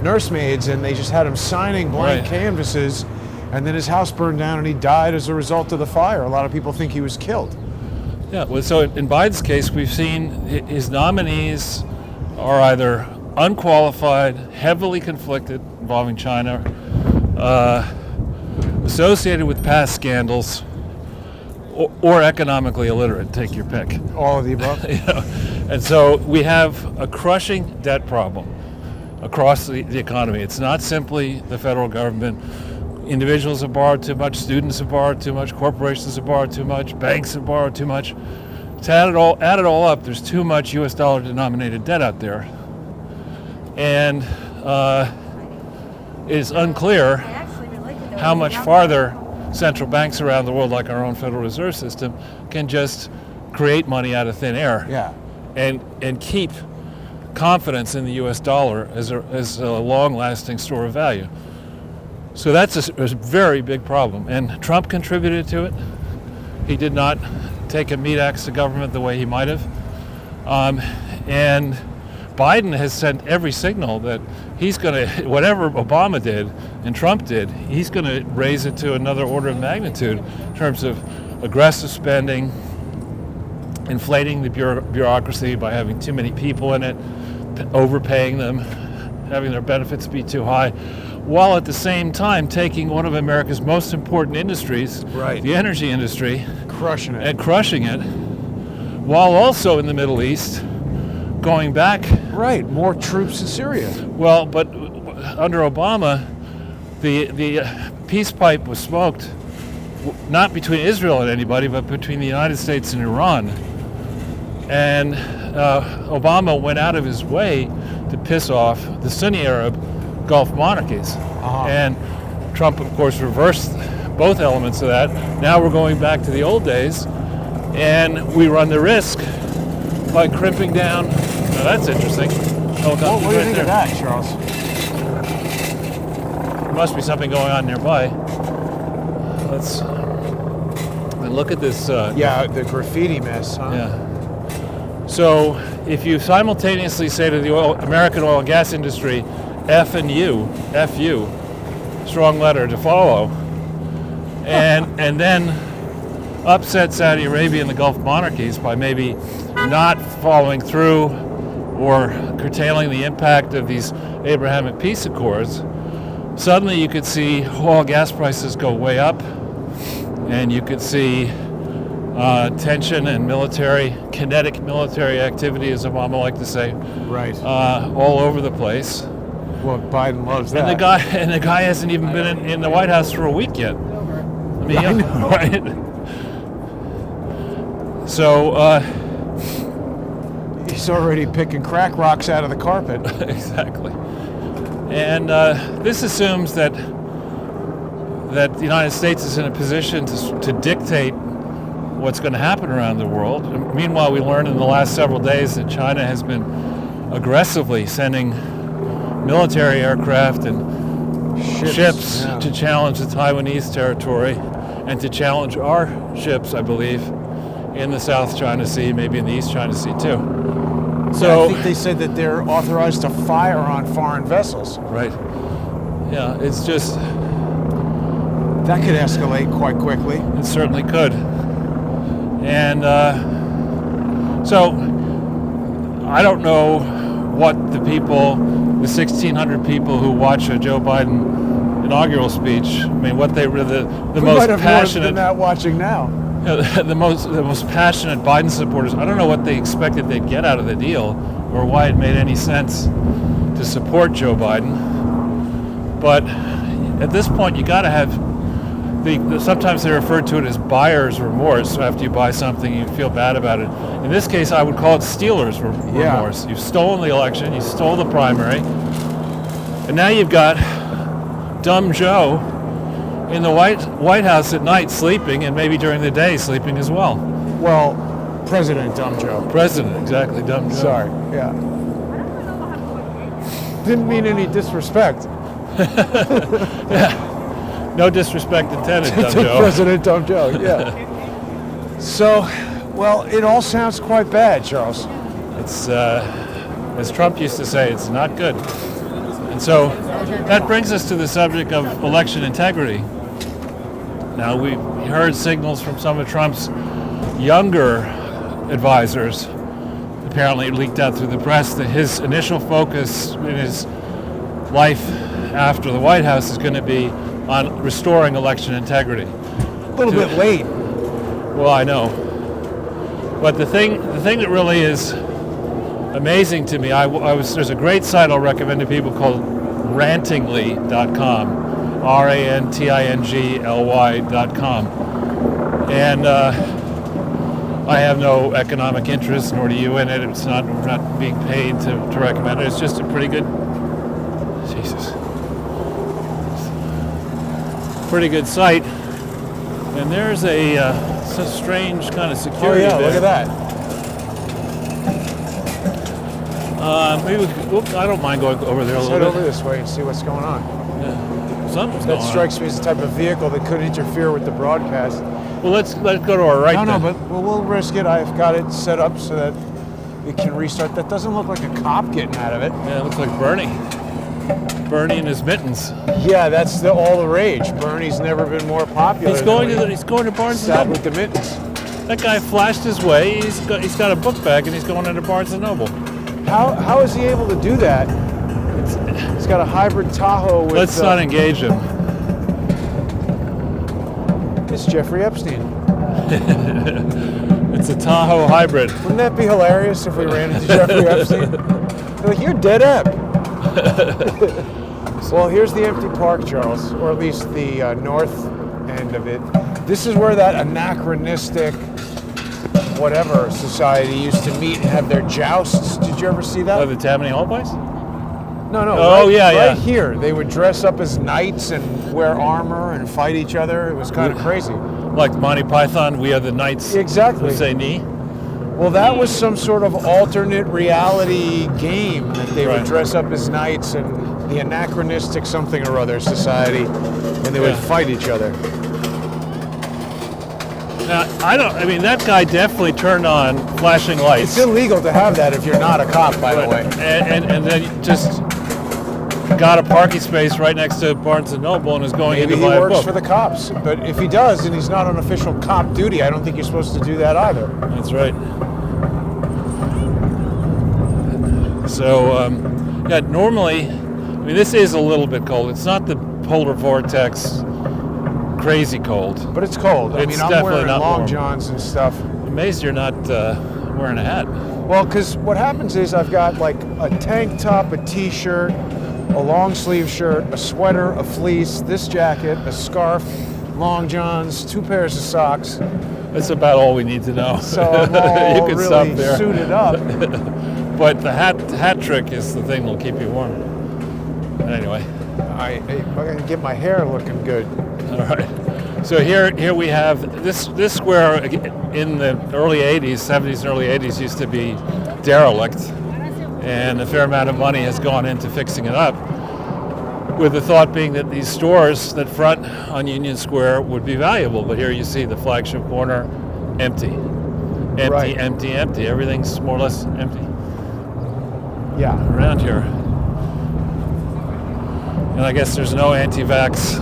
nursemaids, and they just had him signing blank canvases, and then his house burned down and he died as a result of the fire. A lot of people think he was killed. Yeah, well, so in Biden's case, we've seen his nominees are either unqualified, heavily conflicted, involving China, associated with past scandals, or economically illiterate, take your pick. All of the above. And so we have a crushing debt problem across the economy. It's not simply the federal government. Individuals have borrowed too much, students have borrowed too much, corporations have borrowed too much, banks have borrowed too much. To add it all up, there's too much US dollar denominated debt out there. And it is unclear how much farther central banks around the world, like our own Federal Reserve System, can just create money out of thin air. Yeah. And keep confidence in the US dollar as a long-lasting store of value. So that's a very big problem, and Trump contributed to it. He did not take a meat axe to government the way he might have. And Biden has sent every signal that he's going to, whatever Obama did and Trump did, he's going to raise it to another order of magnitude in terms of aggressive spending, inflating the bureaucracy by having too many people in it, overpaying them, having their benefits be too high, while at the same time taking one of America's most important industries, the energy industry, crushing it, while also in the Middle East, going back. Right, more troops in Syria. Well, but under Obama, the peace pipe was smoked, not between Israel and anybody, but between the United States and Iran. And Obama went out of his way to piss off the Sunni Arab Gulf monarchies. And Trump, of course, reversed both elements of that. Now we're going back to the old days, and we run the risk by crimping down. Now that's interesting. What do you think of that, Charles? There must be something going on nearby. Let's look at this. The graffiti mess, huh? Yeah. So if you simultaneously say to the American oil and gas industry, F you, strong letter to follow, and then upset Saudi Arabia and the Gulf monarchies by maybe not following through or curtailing the impact of these Abrahamic peace accords, suddenly you could see oil and gas prices go way up, and you could see tension and kinetic military activity, as Obama liked to say, all over the place. Well, Biden loves that. And the guy hasn't even been in the White House for a week yet. I mean, right? So He's already picking crack rocks out of the carpet. Exactly. And this assumes that the United States is in a position to dictate what's going to happen around the world. And meanwhile, we learned in the last several days that China has been aggressively sending military aircraft and ships to challenge the Taiwanese territory and to challenge our ships, I believe, in the South China Sea, maybe in the East China Sea too. So I think they said that they're authorized to fire on foreign vessels. Right. Yeah, it's just... That could escalate quite quickly. It certainly could. And so I don't know what the 1,600 people who watch a Joe Biden inaugural speech, I mean, what they were the We most might have passionate... more than that watching now. The most passionate Biden supporters, I don't know what they expected they'd get out of the deal or why it made any sense to support Joe Biden. But at this point, you got to have sometimes they refer to it as buyer's remorse. So after you buy something, you feel bad about it. In this case, I would call it stealer's remorse. You've stolen the election, you stole the primary, and now you've got dumb Joe in the White House at night sleeping, and maybe during the day sleeping as well. Well, President Dumb Joe. President, exactly, Dumb Joe. Sorry, yeah. Didn't mean any disrespect. Yeah. No disrespect intended, Dumb Joe. President Dumb Joe, yeah. So, well, it all sounds quite bad, Charles. It's, as Trump used to say, it's not good. And so that brings us to the subject of election integrity. Now, we heard signals from some of Trump's younger advisors, apparently leaked out through the press, that his initial focus in his life after the White House is going to be on restoring election integrity. A little bit late. Well, I know. But the thing that really is amazing to me, there's a great site I'll recommend to people called rantingly.com, rantingly.com. And I have no economic interest, nor do you, in it. We're not being paid to recommend it. It's just a pretty good, pretty good site. And there's a strange kind of security. Oh yeah, there. look at that. Maybe I don't mind going over there a little Head bit. over this way and see what's going on. Yeah. Something's going That on. strikes me as the type of vehicle that could interfere with the broadcast. Well, let's go to our right. No, then. but we'll risk it. I've got it set up so that it can restart. That doesn't look like a cop getting out of it. Yeah, it looks like Bernie. Bernie in his mittens. Yeah, that's all the rage. Bernie's never been more popular. He's going to Barnes and Noble. with the mittens. That guy flashed his way. He's got a book bag and he's going into Barnes and Noble. How is he able to do that? He's got a hybrid Tahoe with... Let's not engage him. It's Jeffrey Epstein. It's a Tahoe hybrid. Wouldn't that be hilarious if we ran into Jeffrey Epstein? They're like, you're dead Ep. Well, here's the empty park, Charles, or at least the north end of it. This is where that anachronistic whatever society used to meet and have their jousts. Did you ever see that? Oh, the Tammany Hall place? No. Oh, yeah. Right here. They would dress up as knights and wear armor and fight each other. It was kind of crazy. Like Monty Python, we are the knights. Exactly. Who say knee. Well, that was some sort of alternate reality game that they would dress up as knights and the anachronistic something or other society, and they would fight each other. Now, that guy definitely turned on flashing lights. It's illegal to have that if you're not a cop, by the way. And then just got a parking space right next to Barnes & Noble and is going in to buy a book. Maybe he works for the cops, but if he does and he's not on official cop duty, I don't think you're supposed to do that either. That's right. So, normally, this is a little bit cold. It's not the polar vortex crazy cold. But it's cold. I'm wearing long warm. johns and stuff. I'm amazed you're not wearing a hat. Well, because what happens is I've got like a tank top, a t-shirt, a long sleeve shirt, a sweater, a fleece, this jacket, a scarf, long johns, 2 pairs of socks. That's about all we need to know. So I'm all you can stop really there. suited up. But the hat trick is the thing that'll keep you warm. Anyway. I'm going to get my hair looking good. All right. So here we have this square in the early 80s, 70s and early 80s used to be derelict, and a fair amount of money has gone into fixing it up, with the thought being that these stores that front on Union Square would be valuable. But here you see the flagship corner empty. Empty, Right. empty, empty. Everything's more or less empty Yeah. around here. And I guess there's no anti-vax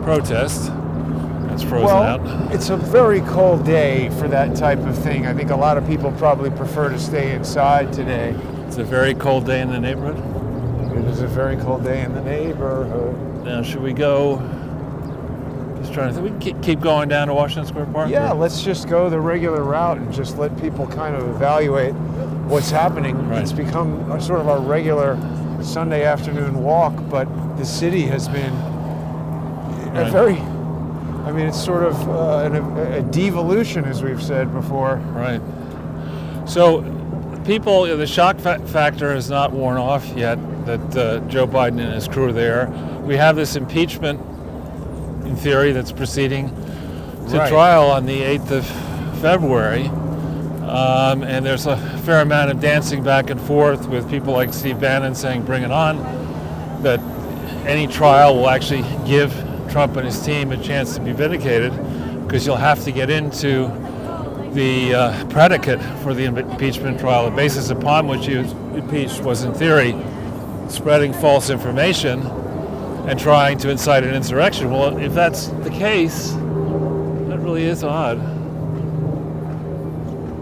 protest. That's frozen out. It's a very cold day for that type of thing. I think a lot of people probably prefer to stay inside today. It's a very cold day in the neighborhood. It is a very cold day in the neighborhood. Now, should we go? Just trying to think. We can keep going down to Washington Square Park. Yeah, or- let's just go the regular route and just let people kind of evaluate what's happening. Right. It's become sort of our regular Sunday afternoon walk, but the city has been a Right. it's sort of a devolution, as we've said before. Right. So, people, the shock factor is not worn off yet that Joe Biden and his crew are there. We have this impeachment, in theory, that's proceeding to Right. trial on the 8th of February. And there's a fair amount of dancing back and forth with people like Steve Bannon saying, bring it on, that any trial will actually give Trump and his team a chance to be vindicated, because you'll have to get into the predicate for the impeachment trial. The basis upon which he was impeached was, in theory, spreading false information and trying to incite an insurrection. Well, if that's the case, that really is odd.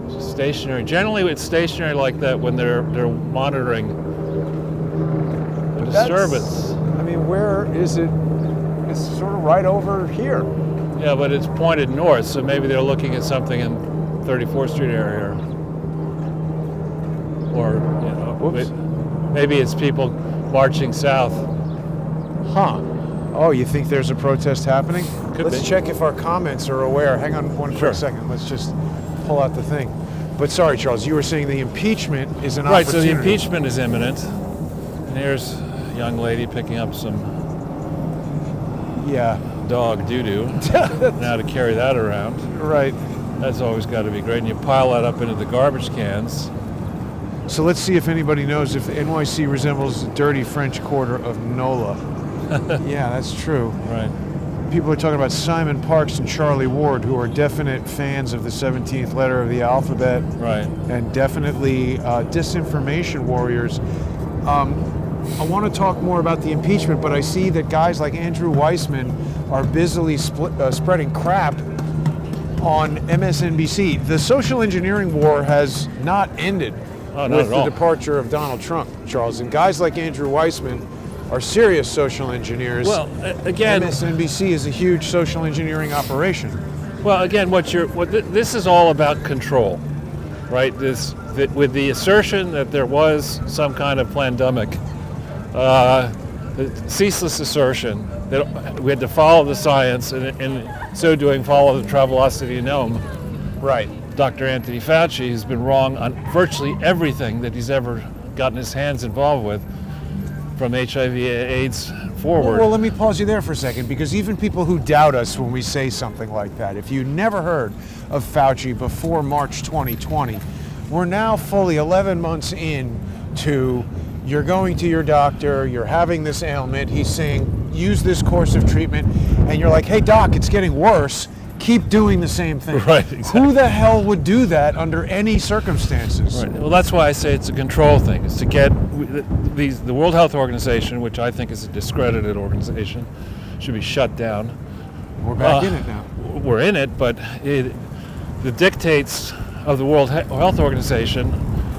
It's stationary. Generally, it's stationary like that when they're monitoring a disturbance. I mean, where is it? It's sort of right over here. Yeah, but it's pointed north, so maybe they're looking at something in 34th Street area, or Whoops. maybe it's people marching south. Huh. Oh, you think there's a protest happening? Could Let's be. check if our comments are aware. Hang on one Sure. quick second. Let's just pull out the thing. But sorry, Charles, you were saying the impeachment is an Right, so opportunity. the impeachment is imminent. And here's a young lady picking up some Yeah, dog doo-doo. Now to carry that around, right. that's always got to be great. And you pile that up into the garbage cans. So let's see if anybody knows if the NYC resembles the dirty French Quarter of NOLA. Yeah, that's true. Right. People are talking about Simon Parks and Charlie Ward, who are definite fans of the 17th letter of the alphabet. Right. And definitely disinformation warriors. I want to talk more about the impeachment, but I see that guys like Andrew Weissman are busily spreading crap on MSNBC. The social engineering war has not ended not with at the all. departure of Donald Trump, Charles. And guys like Andrew Weissman are serious social engineers. Well, again, MSNBC is a huge social engineering operation. Well, again, this is all about control, right? With the assertion that there was some kind of pandemic, the ceaseless assertion that we had to follow the science, and in so doing, follow the travelocity gnome. Right. Dr. Anthony Fauci has been wrong on virtually everything that he's ever gotten his hands involved with, from HIV/AIDS forward. Well, let me pause you there for a second, because even people who doubt us when we say something like that, if you never heard of Fauci before March 2020, we're now fully 11 months in to you're going to your doctor, you're having this ailment, he's saying, use this course of treatment, and you're like, hey doc, it's getting worse, keep doing the same thing. Right, exactly. Who the hell would do that under any circumstances? Right. Well, that's why I say it's a control thing. It's to get the World Health Organization, which I think is a discredited organization, should be shut down. We're back in it now. We're in it, but the dictates of the World Health Organization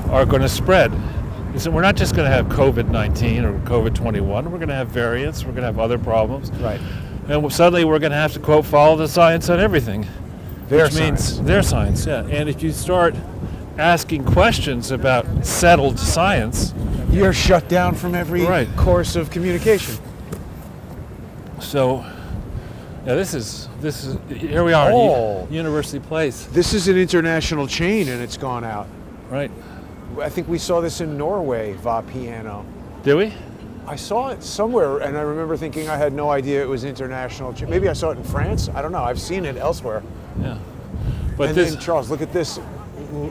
are going to spread. So we're not just going to have COVID-19 or COVID-21. We're going to have variants. We're going to have other problems. Right. And suddenly we're going to have to, quote, follow the science on everything. Their Which means science. their science, yeah. And if you start asking questions about settled science, You're shut down from every Right. course of communication. so yeah, this is here we are Oh. at University Place. This is an international chain and it's gone out. Right. I think we saw this in Norway, Va Piano. Did we? I saw it somewhere, and I remember thinking I had no idea it was international. Maybe I saw it in France. I don't know. I've seen it elsewhere. Yeah. But And this, then, Charles, look at this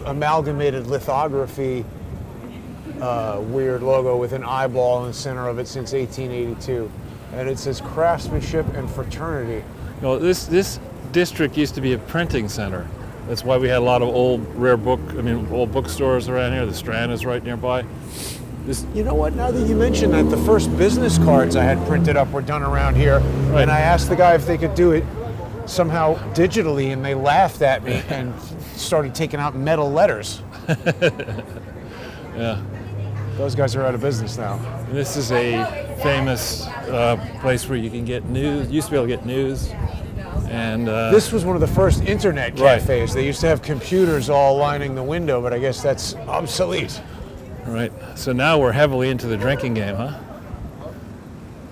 amalgamated lithography, weird logo with an eyeball in the center of it since 1882. And it says craftsmanship and fraternity. this district used to be a printing center. That's why we had a lot of old old bookstores around here. The Strand is right nearby. You know what, now that you mention that, the first business cards I had printed up were done around here. Right. And I asked the guy if they could do it somehow digitally, and they laughed at me and started taking out metal letters. Yeah. Those guys are out of business now. This is a famous place where you can get news. Used to be able to get news. And This was one of the first internet Right. cafes. They used to have computers all lining the window, but I guess that's obsolete. right. So now we're heavily into the drinking game, huh?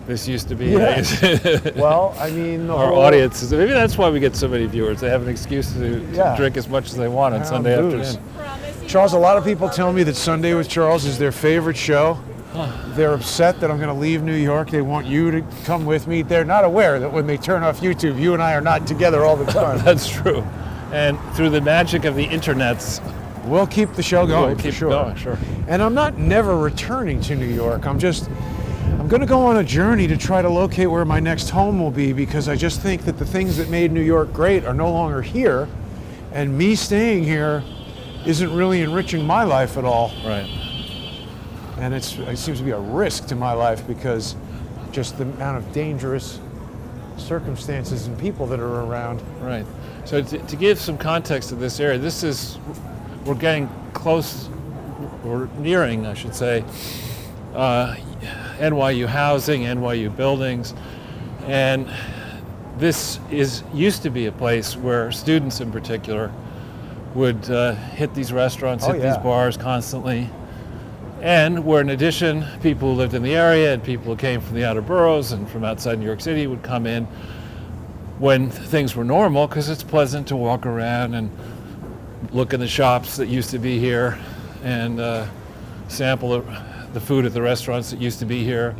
This used to be Well, I mean, the our whole audience. Maybe that's why we get so many viewers. They have an excuse to Yeah. drink as much as they want on Pound Sunday booze. afternoon. Charles, a lot of people tell me that Sunday with Charles is their favorite show. They're upset that I'm going to leave New York. They want you to come with me. They're not aware that when they turn off YouTube, you and I are not together all the time. That's true. And through the magic of the internets, We'll keep the show going, we'll keep for sure. going. Sure. And I'm not never returning to New York. I'm going to go on a journey to try to locate where my next home will be, because I just think that the things that made New York great are no longer here. And me staying here isn't really enriching my life at all. Right. And it seems to be a risk to my life, because just the amount of dangerous circumstances and people that are around. Right. So to give some context to this area, we're getting close, or nearing, I should say, NYU housing, NYU buildings, and this used to be a place where students in particular would hit these restaurants, these bars constantly, and where in addition, people who lived in the area and people who came from the outer boroughs and from outside New York City would come in when things were normal, because it's pleasant to walk around and look in the shops that used to be here and sample the food at the restaurants that used to be here,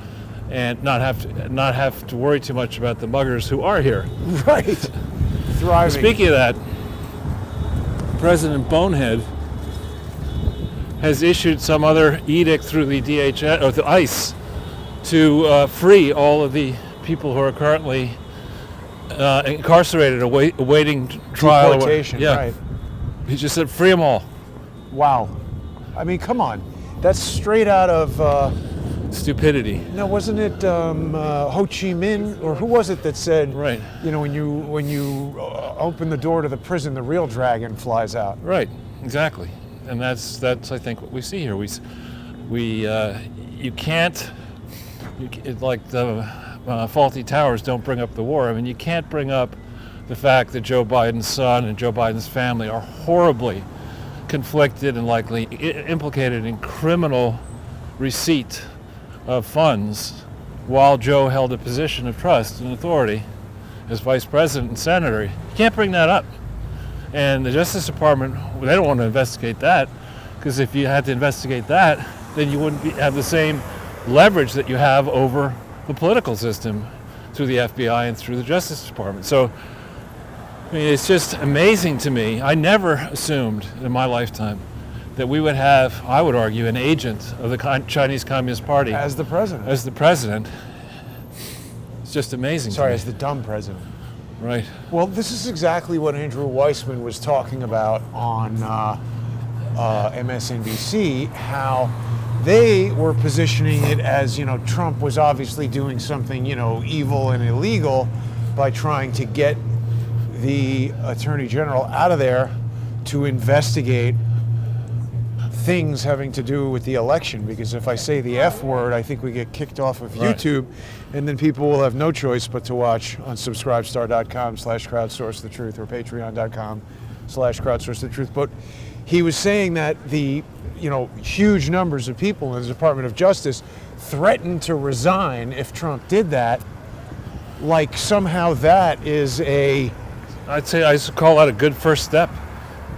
and not have to worry too much about the muggers who are here. Right. Thriving. Speaking of that, President Bonehead has issued some other edict through the DHS or the ICE to free all of the people who are currently incarcerated, awaiting trial. Deportation, right. He just said free them all. Wow. I mean, come on. That's straight out of... Stupidity. No, wasn't it Ho Chi Minh, or who was it that said, Right. You know, when you open the door to the prison, the real dragon flies out. Right, exactly, and that's I think what we see here. You can't, like the faulty towers don't bring up the war. I mean, you can't bring up the fact that Joe Biden's son and Joe Biden's family are horribly conflicted and likely implicated in criminal receipt of funds while Joe held a position of trust and authority as vice president and senator. You can't bring that up. And the Justice Department, they don't want to investigate that, because if you had to investigate that, then you wouldn't have the same leverage that you have over the political system through the FBI and through the Justice Department. So, I mean, it's just amazing to me. I never assumed in my lifetime that we would have, I would argue, an agent of the Chinese Communist Party As the president. as the president. It's just amazing. Sorry, to me. as the dumb president. Right. Well, this is exactly what Andrew Weissman was talking about on MSNBC, how they were positioning it as, you know, Trump was obviously doing something, you know, evil and illegal by trying to get the Attorney General out of there to investigate things having to do with the election, because if I say the F word, I think we get kicked off of YouTube, and then people will have no choice but to watch on subscribestar.com/crowdsourcethetruth or patreon.com/crowdsourcethetruth. But he was saying that the, you know, huge numbers of people in the Department of Justice threatened to resign if Trump did that, like somehow that is a... I'd say I call that a good first step.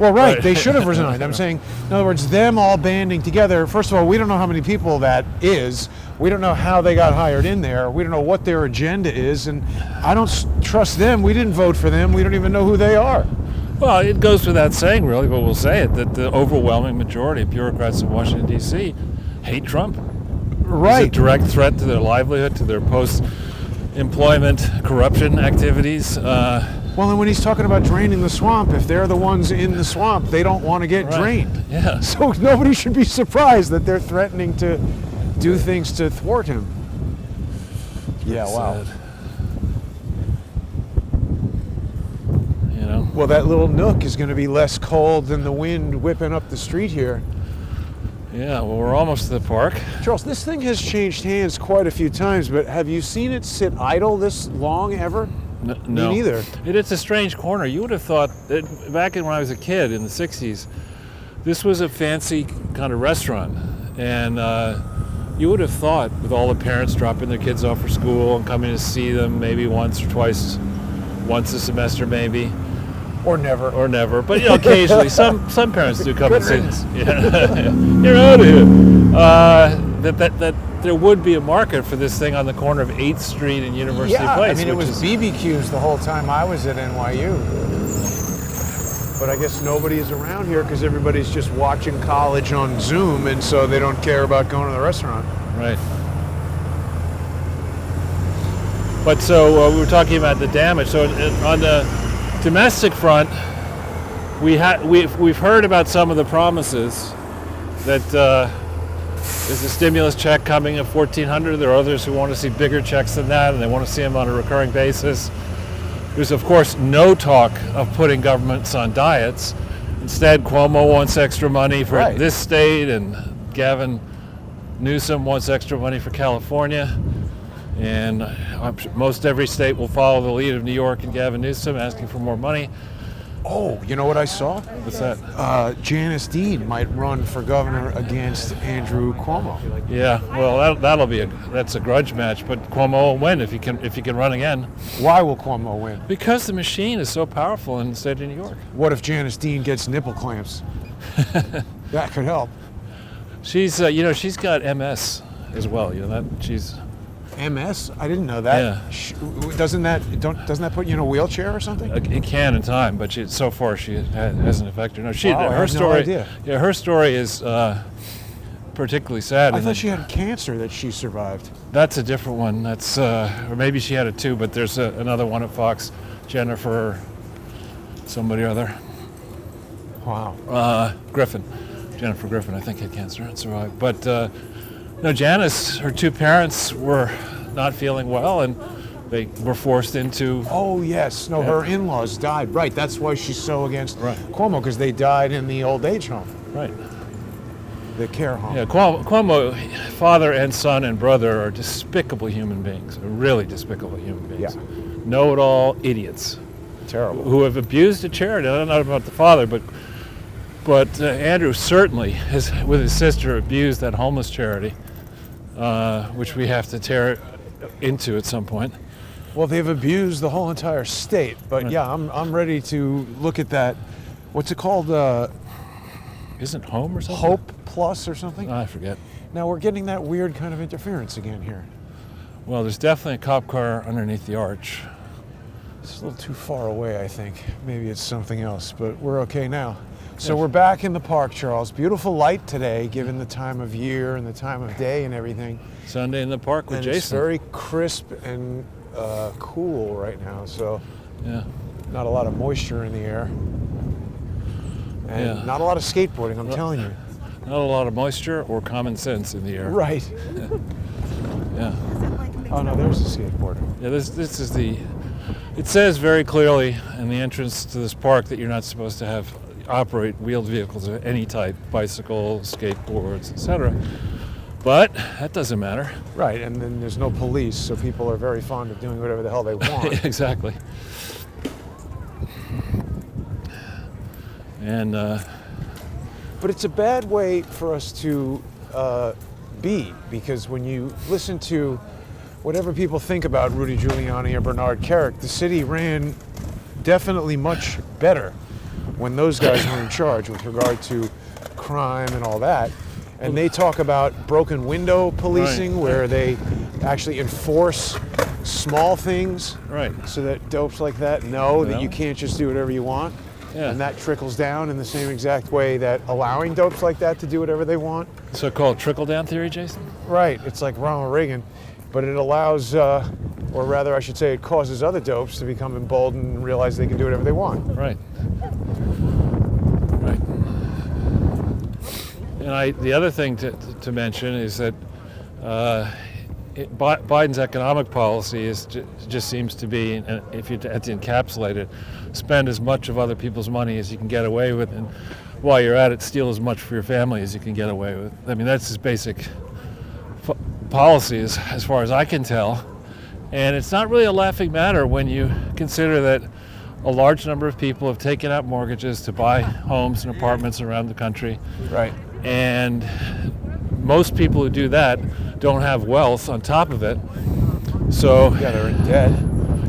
Well, right, they should have resigned. I'm saying, in other words, them all banding together. First of all, we don't know how many people that is. We don't know how they got hired in there. We don't know what their agenda is, and I don't trust them. We didn't vote for them. We don't even know who they are. Well, it goes without saying, really, but we'll say it, that the overwhelming majority of bureaucrats in Washington, D.C. hate Trump. Right. It's a direct threat to their livelihood, to their post-employment corruption activities. Well, and when he's talking about draining the swamp, if they're the ones in the swamp, they don't want to get drained. Yeah. So nobody should be surprised that they're threatening to do things to thwart him. Yeah, wow. Sad. You know? Well, that little nook is going to be less cold than the wind whipping up the street here. Yeah, well, we're almost to the park. Charles, this thing has changed hands quite a few times, but have you seen it sit idle this long ever? No. Me neither. It's a strange corner. You would have thought that back when I was a kid in the 60s, this was a fancy kind of restaurant. And you would have thought, with all the parents dropping their kids off for school and coming to see them maybe once or twice, once a semester maybe. Or never. But occasionally, some parents do come and see us. Yeah. You're out of here. That there would be a market for this thing on the corner of 8th Street and University Place. I mean, it was BBQs the whole time I was at NYU. But I guess nobody is around here because everybody's just watching college on Zoom, and so they don't care about going to the restaurant. Right. But so we were talking about the damage. So on the domestic front, we've heard about some of the promises that there's a stimulus check coming at $1,400. There are others who want to see bigger checks than that, and they want to see them on a recurring basis. There's of course no talk of putting governments on diets. Instead, Cuomo wants extra money for this state, and Gavin Newsom wants extra money for California. And most every state will follow the lead of New York and Gavin Newsom, asking for more money. Oh, you know what I saw? What's that? Janice Dean might run for governor against Andrew Cuomo. Yeah, well, that's a grudge match, but Cuomo will win if he can run again. Why will Cuomo win? Because the machine is so powerful in the state of New York. What if Janice Dean gets nipple clamps? That could help. She's she's got MS as well. You know that she's. MS? I didn't know that. Yeah. Doesn't that put you in a wheelchair or something? It can in time, but so far she hasn't affected her. No, I had no idea. Yeah, her story is particularly sad. I thought she had cancer that she survived. That's a different one. That's or maybe she had it too, but there's another one at Fox, Jennifer, somebody or other. Wow. Jennifer Griffin, I think, had cancer and survived. But no, Janice, her two parents were not feeling well, and they were forced into... Oh, yes. No, her in-laws died. Right, that's why she's so against Cuomo, because they died in the old age home. Right. The care home. Yeah, Cuomo, father and son and brother are despicable human beings, really despicable human beings. Yeah. Know-it-all idiots. Terrible. Who have abused a charity. I don't know about the father, but Andrew certainly has, with his sister, abused that homeless charity. Which we have to tear into at some point. Well, they've abused the whole entire state, but yeah, I'm ready to look at that. What's it called? Isn't Home or something? Hope Plus or something? I forget. Now we're getting that weird kind of interference again here. Well, there's definitely a cop car underneath the arch. It's a little too far away, I think. Maybe it's something else, but we're okay now. So we're back in the park, Charles. Beautiful light today, given the time of year and the time of day and everything. Sunday in the park with Jason. It's very crisp and cool right now, so not a lot of moisture in the air. And not a lot of skateboarding, I'm telling you. Not a lot of moisture or common sense in the air. Right. Yeah. Oh no, there's a skateboarder. Yeah, this is the... It says very clearly in the entrance to this park that you're not supposed to operate wheeled vehicles of any type, bicycles, skateboards, etc. But that doesn't matter. Right, and then there's no police, so people are very fond of doing whatever the hell they want. Exactly. And but it's a bad way for us to be, because when you listen to whatever people think about Rudy Giuliani or Bernard Kerik, the city ran definitely much better when those guys were in charge with regard to crime and all that. And they talk about broken window policing, Right. where they actually enforce small things, Right. so that dopes like that know that Well. you can't just do whatever you want. Yeah. And that trickles down in the same exact way that allowing dopes like that to do whatever they want. So-called trickle-down theory, Jason? Right, it's like Ronald Reagan, but it allows, or rather I should say it causes other dopes to become emboldened and realize they can do whatever they want. Right. Right. And the other thing to mention is that Biden's economic policy just seems to be, and if you had to encapsulate it, spend as much of other people's money as you can get away with, and while you're at it, steal as much for your family as you can get away with. I mean, that's his basic policy as far as I can tell. And it's not really a laughing matter when you consider that a large number of people have taken out mortgages to buy homes and apartments around the country. Right. And most people who do that don't have wealth on top of it. So Yeah, they're in debt.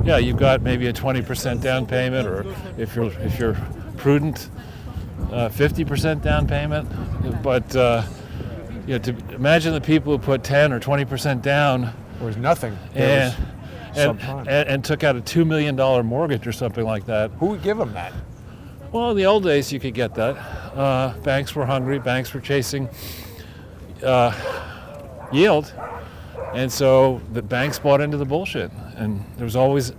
yeah, you've got maybe a 20% down payment, or if you're prudent, 50% down payment. But to imagine the people who put 10 or 20% down There was nothing. and subprime. and took out a $2 million mortgage or something like that. Who would give them that? Well, in the old days, you could get that. Banks were hungry. Banks were chasing yield, and so the banks bought into the bullshit. And there was always,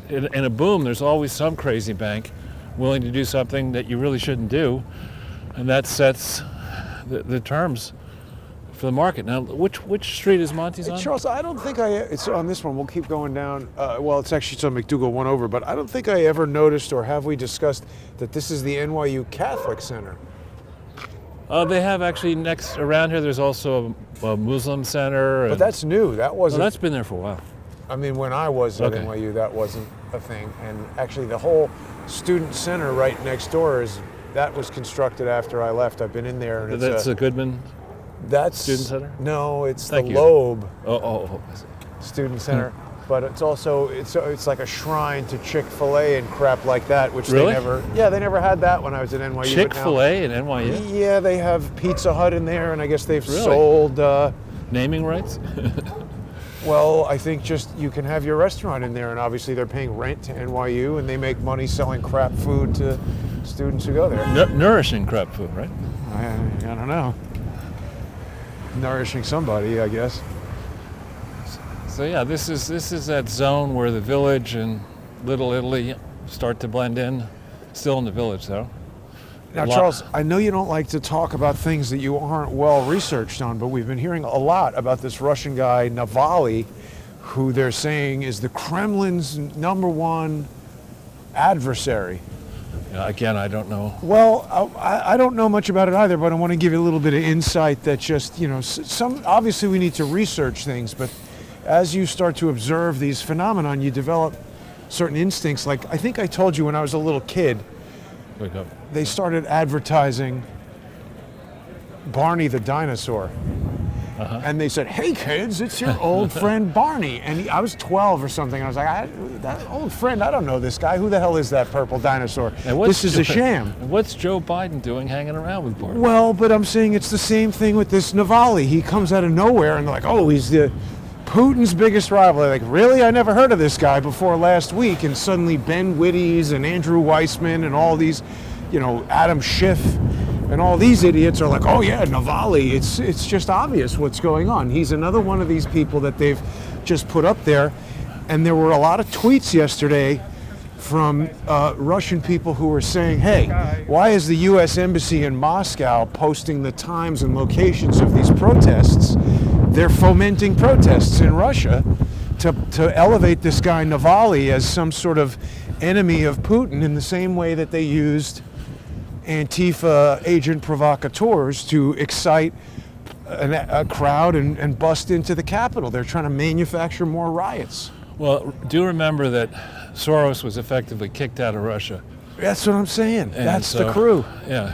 in a boom, there's always some crazy bank willing to do something that you really shouldn't do, and that sets the terms for the market. Now, which street is Monty's on? Charles, I don't think it's on this one. We'll keep going down. Well, it's actually on McDougal one over, but I don't think I ever noticed, or have we discussed, that this is the NYU Catholic Center. They have actually next around here. There's also a Muslim center. But that's new. That well, wasn't. that's been there for a while. I mean, when I was at Okay. NYU, that wasn't a thing. And actually, the whole student center right next door that was constructed after I left. I've been in there, and That's a Goodman. that's student center? No, it's Thank the you. Loeb Oh. Student Center. But it's also it's like a shrine to Chick-fil-A and crap like that, which Really? they never had that when I was at NYU. but now- Chick-fil-A and NYU? Yeah, they have Pizza Hut in there, and I guess they've Really? sold. Naming rights? Well, I think just you can have your restaurant in there, and obviously they're paying rent to NYU, and they make money selling crap food to students who go there. Nourishing crap food, right? I don't know. Nourishing somebody, I guess. So yeah, this is that zone where the village and Little Italy start to blend in. Still in the village, though. Now, Charles, I know you don't like to talk about things that you aren't well researched on, but we've been hearing a lot about this Russian guy, Navalny, who they're saying is the Kremlin's #1 adversary. Again, I don't know. Well, I don't know much about it either, but I want to give you a little bit of insight that just, some obviously we need to research things, but as you start to observe these phenomenon, you develop certain instincts. Like, I think I told you when I was a little kid, Wake up. they started advertising Barney the dinosaur. And they said, "Hey kids, it's your old friend Barney." And I was 12 or something. And I was like, "That old friend, I don't know this guy. Who the hell is that purple dinosaur? This is a sham." And what's Joe Biden doing hanging around with Barney? Well, but I'm saying it's the same thing with this Navalny. He comes out of nowhere and they're like, "Oh, he's the Putin's biggest rival." They're like, "Really? I never heard of this guy before last week." And suddenly Ben Wittes and Andrew Weissman and all these, Adam Schiff and all these idiots are like, "Oh yeah, Navalny." It's just obvious what's going on. He's another one of these people that they've just put up there. And there were a lot of tweets yesterday from Russian people who were saying, "Hey, why is the U.S. Embassy in Moscow posting the times and locations of these protests? They're fomenting protests in Russia to elevate this guy Navalny as some sort of enemy of Putin, in the same way that they used Antifa agent provocateurs to excite a crowd and bust into the Capitol. They're trying to manufacture more riots." Well, do remember that Soros was effectively kicked out of Russia. That's what I'm saying. And That's the so- crew. Yeah.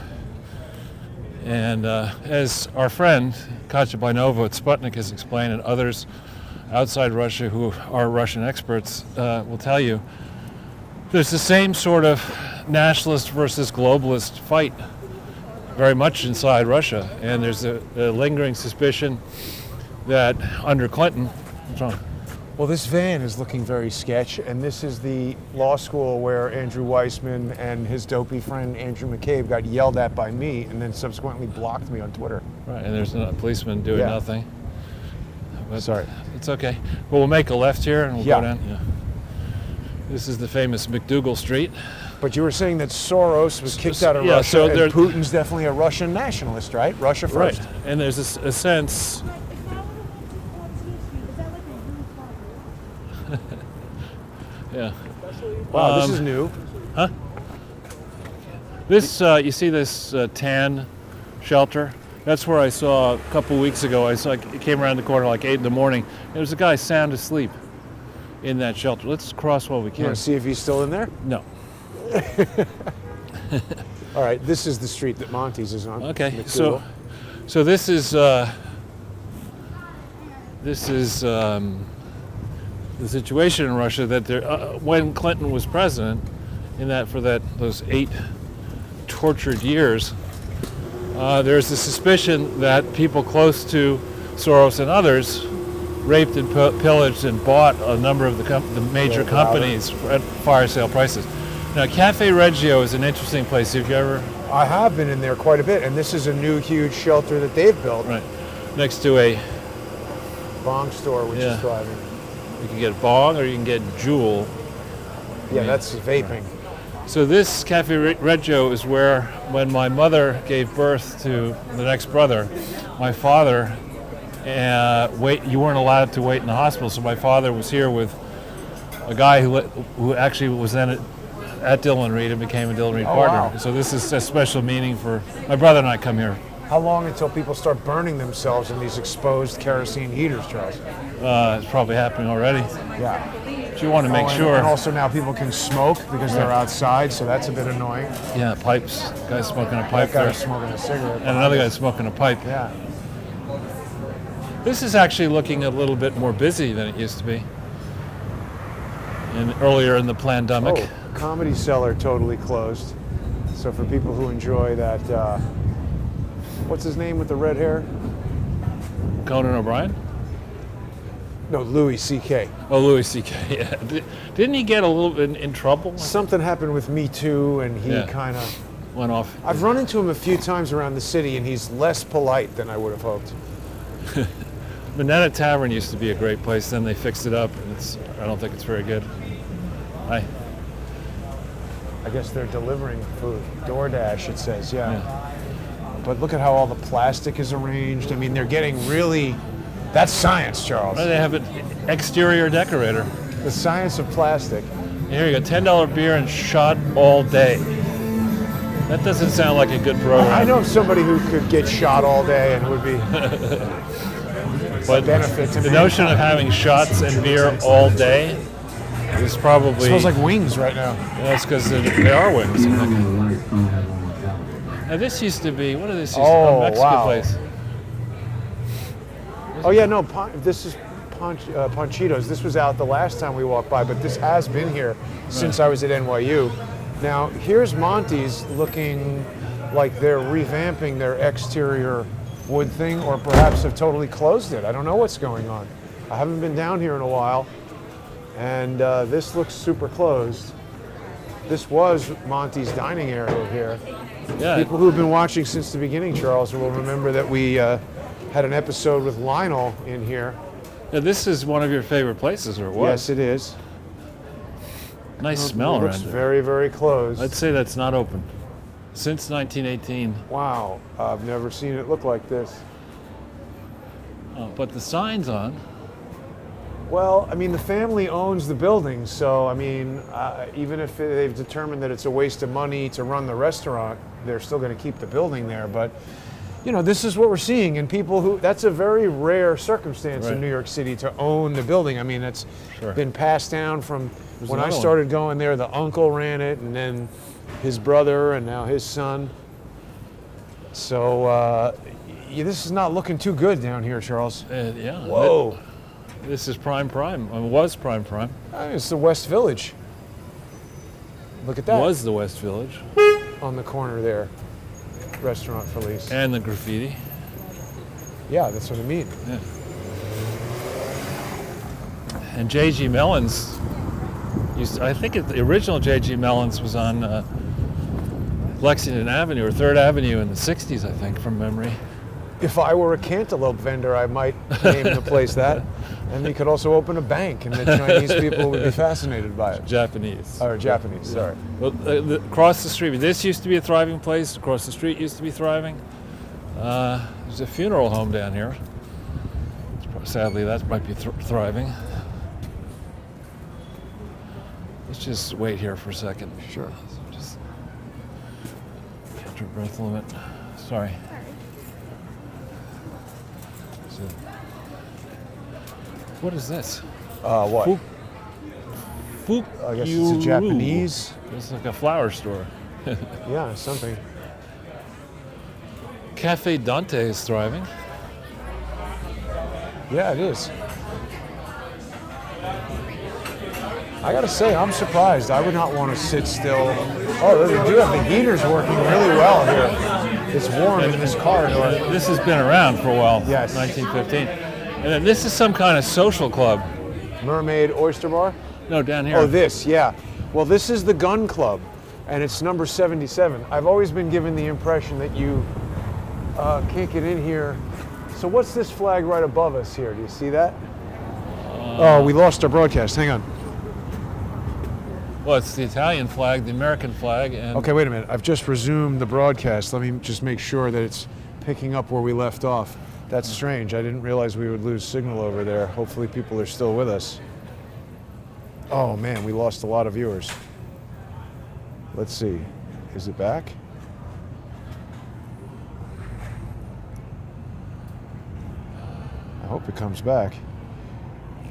And as our friend Katya Bainova at Sputnik has explained, and others outside Russia who are Russian experts will tell you, there's the same sort of nationalist versus globalist fight very much inside Russia, and there's a lingering suspicion that under Clinton, what's wrong? Well, this van is looking very sketch, and this is the law school where Andrew Weissman and his dopey friend Andrew McCabe got yelled at by me and then subsequently blocked me on Twitter. Right, and there's a policeman doing nothing. But sorry. It's okay. Well, we'll make a left here and we'll Yeah. go down. Yeah. This is the famous McDougal Street. But you were saying that Soros was kicked out of Yeah, Russia, so and Putin's definitely a Russian nationalist, right? Russia first. Right, and there's a sense. Yeah. Wow, this is new. Huh? This, you see this tan shelter? That's where I saw a couple weeks ago. I came around the corner like 8 in the morning. There was a guy sound asleep in that shelter. Let's cross while we You can. want to see if he's still in there? No. All right, this is the street that Monty's is on. Okay, McDougal. so this is the situation in Russia that there, when Clinton was president, those 8 tortured years, there's a suspicion that people close to Soros and others raped and pillaged and bought a number of the major companies at fire sale prices. Now, Cafe Reggio is an interesting place. Have you ever? I have been in there quite a bit, and this is a new huge shelter that they've built. Right, next to a Bong store, which is thriving. You can get bong or you can get Juul. Yeah, that's vaping. So this Cafe Reggio is where, when my mother gave birth to the next brother, my father, you weren't allowed to wait in the hospital, so my father was here with a guy who actually was then at Dillon Reed and became a Dillon Reed partner. Wow. So this is a special meaning for my brother and I come here. How long until people start burning themselves in these exposed kerosene heaters, Charles? It's probably happening already. Yeah. But you want to make sure. And also now people can smoke because they're outside, so that's a bit annoying. Yeah, pipes. Guy's smoking a pipe That guy there. was smoking a cigarette. And another guy's smoking a pipe. Yeah. This is actually looking a little bit more busy than it used to be. And earlier in the pandemic. Oh, Comedy Cellar totally closed. So for people who enjoy that, what's his name with the red hair? Conan O'Brien? No, Louis C.K. Oh, Louis C.K. Yeah. Didn't he get a little bit in trouble? Something happened with Me Too, and he kind of went off. I've run into him a few times around the city, and he's less polite than I would have hoped. Minetta Tavern used to be a great place. Then they fixed it up, and I don't think it's very good. I guess they're delivering food. DoorDash, it says, yeah. But look at how all the plastic is arranged. I mean, they're getting really... That's science, Charles. They have an exterior decorator. The science of plastic. Here you go, $10 beer and shot all day. That doesn't sound like a good program. I know somebody who could get shot all day and would be but a benefit to the me. notion of having shots and beer all day is probably... It smells like wings right now. That's because they are wings. Now this used to be, what is this? Oh, Mexican wow. place. Oh yeah, no, this is Panchitos. This was out the last time we walked by, but this has been here since I was at NYU. Now, here's Monty's looking like they're revamping their exterior wood thing, or perhaps have totally closed it. I don't know what's going on. I haven't been down here in a while, and this looks super closed. This was Monty's dining area here. Yeah. People who've been watching since the beginning, Charles, will remember that we had an episode with Lionel in here. Now, this is one of your favorite places, or what? Yes, it is. Nice smell It looks around here. very, very closed. I'd say that's not open. Since 1918. Wow, I've never seen it look like this. Oh, but the sign's on. Well, I mean, the family owns the building, so I mean, even if they've determined that it's a waste of money to run the restaurant, they're still going to keep the building there. But, you know, this is what we're seeing, and people that's a very rare circumstance in New York City to own the building. I mean, it's been passed down from when I started going there, the uncle ran it, and then his brother, and now his son. So, this is not looking too good down here, Charles. Yeah. Whoa. This is prime. It was prime. I mean, it's the West Village. Look at that. Was the West Village. On the corner there. Restaurant Felice. And the graffiti. Yeah, that's what I mean. Yeah. And J.G. Mellon's, I think the original J.G. Mellon's was on Lexington Avenue or 3rd Avenue in the 60s, I think, from memory. If I were a cantaloupe vendor, I might name the place that. And we could also open a bank, and the Chinese people would be fascinated by it. Japanese. Or Japanese, sorry. Well, across the street, this used to be a thriving place. Across the street used to be thriving. There's a funeral home down here. Sadly, that might be thriving. Let's just wait here for a second. Sure. Just catch our breath a little bit. Sorry. So, what is this? What? Fuku. I guess it's a Japanese. It's like a flower store. Yeah, something. Cafe Dante is thriving. Yeah, it is. I gotta say, I'm surprised. I would not want to sit still. Oh, they do have the heaters working really well here. It's warm in this corridor. This has been around for a while. Yes. 1915. And then this is some kind of social club. Mermaid Oyster Bar? No, down here. Oh, this, yeah. Well, this is the Gun Club, and it's number 77. I've always been given the impression that you can't get in here. So what's this flag right above us here? Do you see that? Oh, we lost our broadcast. Hang on. Well, it's the Italian flag, the American flag, and Okay, wait a minute. I've just resumed the broadcast. Let me just make sure that it's picking up where we left off. That's strange. I didn't realize we would lose signal over there. Hopefully people are still with us. Oh man, we lost a lot of viewers. Let's see. Is it back? I hope it comes back.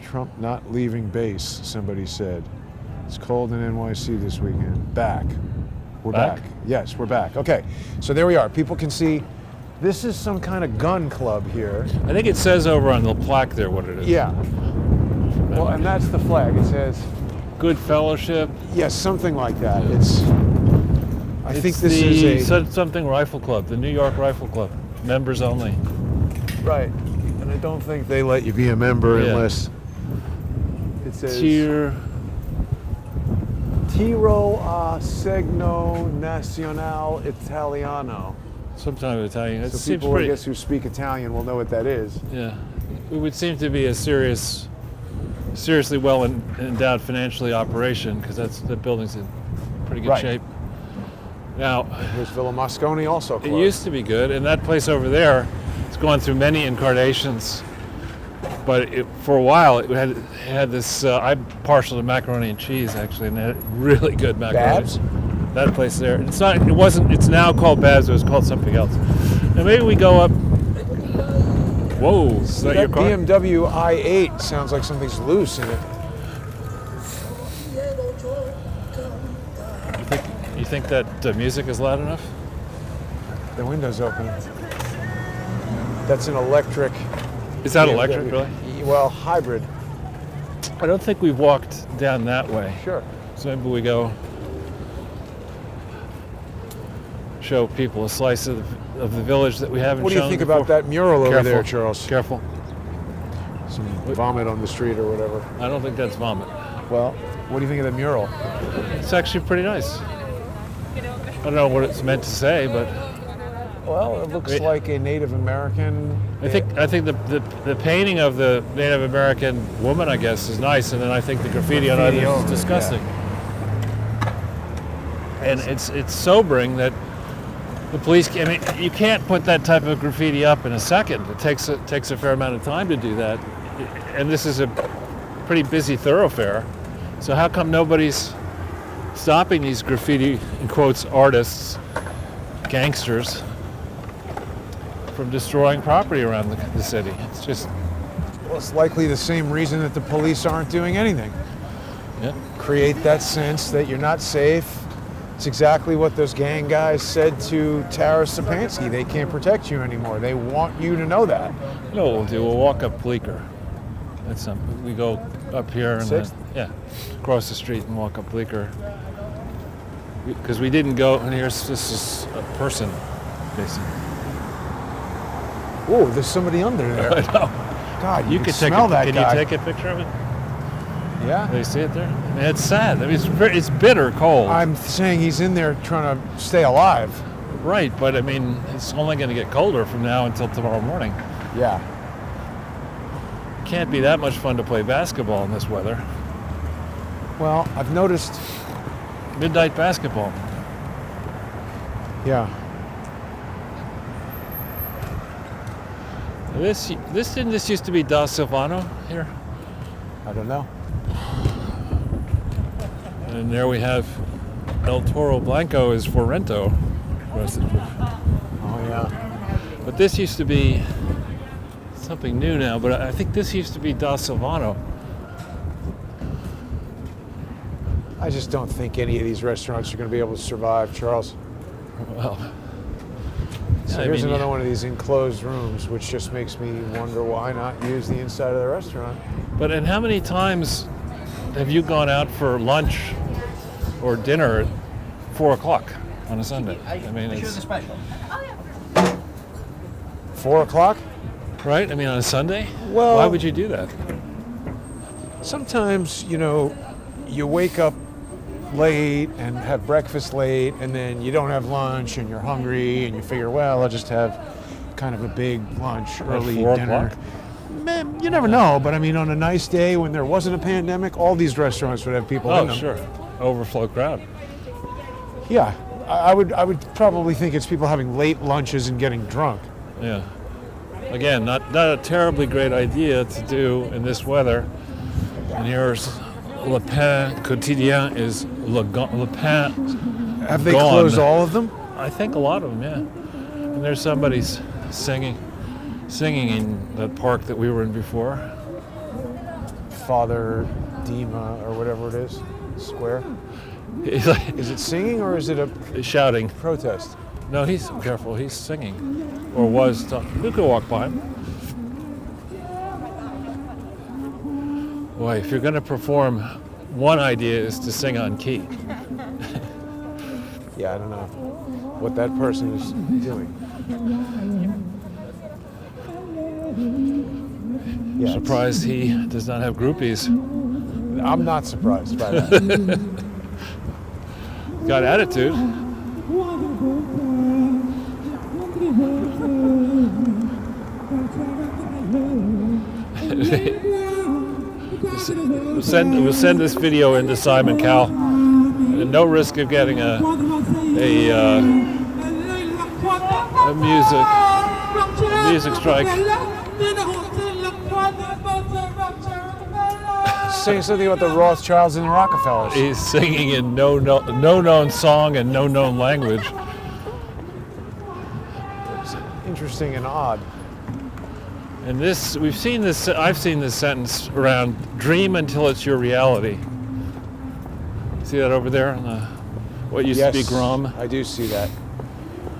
Trump not leaving base, somebody said. It's cold in NYC this weekend. Back. We're back. Yes, we're back. Okay, so there we are. People can see. This is some kind of gun club here. I think it says over on the plaque there what it is. Yeah. Well, and that's the flag. It says Good Fellowship. yes, something like that. It's. I think this the is a something Rifle Club, the New York Rifle Club, members only. right, and I don't think they let you be a member Yeah. unless it says Tiro a Segno Nazionale Italiano. some kind of Italian. It So seems people, I pretty. guess, who speak Italian will know what that is. Yeah, it would seem to be a seriously well endowed financially operation because the building's in pretty good Right. shape. Now, There's Villa Moscone also it closed. used to be good, and that place over there, it's gone through many incarnations. But for a while, it had this. I'm partial to macaroni and cheese actually, and it had really good macaroni. Babs? That place there. It's not. It wasn't. It's now called Babs. It was called something else. And maybe we go up. Whoa! Is that your That car? BMW i8 sounds like something's loose in it. You think that music is loud enough? The window's open. That's an electric. Is that BMW. electric, really? Well, hybrid. I don't think we've walked down that way. Sure. So maybe we go show people a slice of the village that we haven't shown. What do you think before. about that mural over Careful. there, Charles? Careful. Some vomit on the street or whatever. I don't think that's vomit. Well, what do you think of the mural? It's actually pretty nice. I don't know what it's meant to say, but Well, it looks Wait. like a Native American. I think the painting of the Native American woman, I guess, is nice, and then I think the graffiti on it over is it, disgusting. And it's sobering that the police. I mean, you can't put that type of graffiti up in a second. It takes a fair amount of time to do that, and this is a pretty busy thoroughfare. So how come nobody's stopping these graffiti, in quotes, artists, gangsters, from destroying property around the city? It's just, Well, it's likely the same reason that the police aren't doing anything. yeah. Create that sense that you're not safe. It's exactly what those gang guys said to Tara Stepanski. They can't protect you anymore. They want you to know that. You know what we'll do? We'll walk up Bleecker. That's something. We go up here and Sixth? yeah, across the street and walk up Bleecker. because we didn't go. And this is a person, basically. Oh, there's somebody under there. I know. God, you can take smell that Can guy. you take a picture of it? Yeah. Do you see it there? I mean, it's sad. I mean, it's bitter cold. I'm saying he's in there trying to stay alive. Right, but I mean, it's only going to get colder from now until tomorrow morning. Yeah. Can't be that much fun to play basketball in this weather. Well, I've noticed. Midnight basketball. Yeah. This used to be Da Silvano here, I don't know. and there we have El Toro Blanco is Forrento. Oh yeah. But this used to be something new now. But I think this used to be Da Silvano. I just don't think any of these restaurants are going to be able to survive, Charles. Well, So here's another one of these enclosed rooms, which just makes me wonder why not use the inside of the restaurant. But and how many times have you gone out for lunch or dinner at 4 o'clock on a Sunday? I mean, it's 4 o'clock? right. I mean, on a Sunday. Well, Why would you do that? sometimes, you wake up late and have breakfast late, and then you don't have lunch and you're hungry and you figure, well, I'll just have kind of a big lunch, early 4 dinner. o'clock? Man, you never know, but I mean, on a nice day when there wasn't a pandemic, all these restaurants would have people in Oh, them. sure. Overflow crowd. Yeah, I would probably think it's people having late lunches and getting drunk. Yeah. Again, not a terribly great idea to do in this weather. And here's Le Pain Quotidien is Le Pain. Have they Gone. closed all of them? I think a lot of them, yeah. And there's somebody's singing in that park that we were in before. Father Dima or whatever it is, square. He's like Is it singing or is it a shouting. protest? No, he's careful. He's singing, or was. You could walk by him. Boy, if you're going to perform, one idea is to sing on key. Yeah, I don't know what that person is doing. Yeah, Surprised he does not have groupies. I'm not surprised by that. Got attitude. We'll send this video into Simon Cowell. At no risk of getting a music strike. Saying something about the Rothschilds and the Rockefellers. He's singing in no known song and no known language. It's interesting and odd. And this, I've seen this sentence around, dream until it's your reality. See that over there? What used to be Grom? I do see that.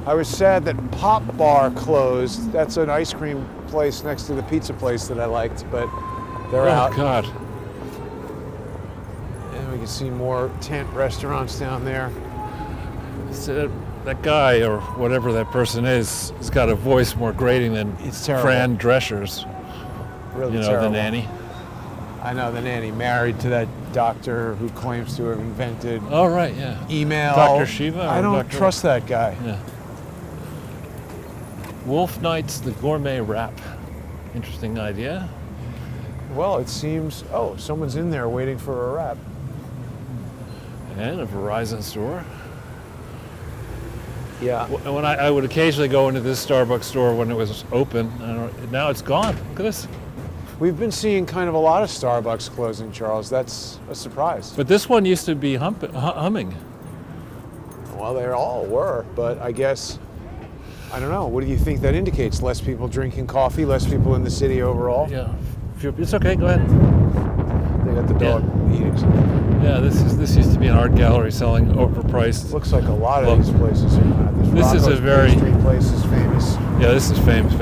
I was sad that Pop Bar closed. That's an ice cream place next to the pizza place that I liked, but they're out. Oh, God. And we can see more tent restaurants down there. So that guy, or whatever that person is, has got a voice more grating than It's terrible. Fran Drescher's. Really The terrible. nanny. I know, the nanny, married to that doctor who claims to have invented Oh, right, yeah. email. Dr. Shiva or I don't Dr. trust that guy. Yeah. Wolf Knights, the gourmet wrap. Interesting idea. Well, it seems, someone's in there waiting for a wrap. And a Verizon store. Yeah. When I would occasionally go into this Starbucks store when it was open. Now it's gone. Look at this. We've been seeing kind of a lot of Starbucks closing, Charles. That's a surprise. But this one used to be humming. Well, they all were, but I guess, I don't know. What do you think that indicates? Less people drinking coffee, less people in the city overall? Yeah. It's okay, go ahead. They got the dog eating something. Yeah, this used to be an art gallery selling overpriced. Looks like a lot of these places are not. This is a very- Street place is famous. Yeah, this is famous.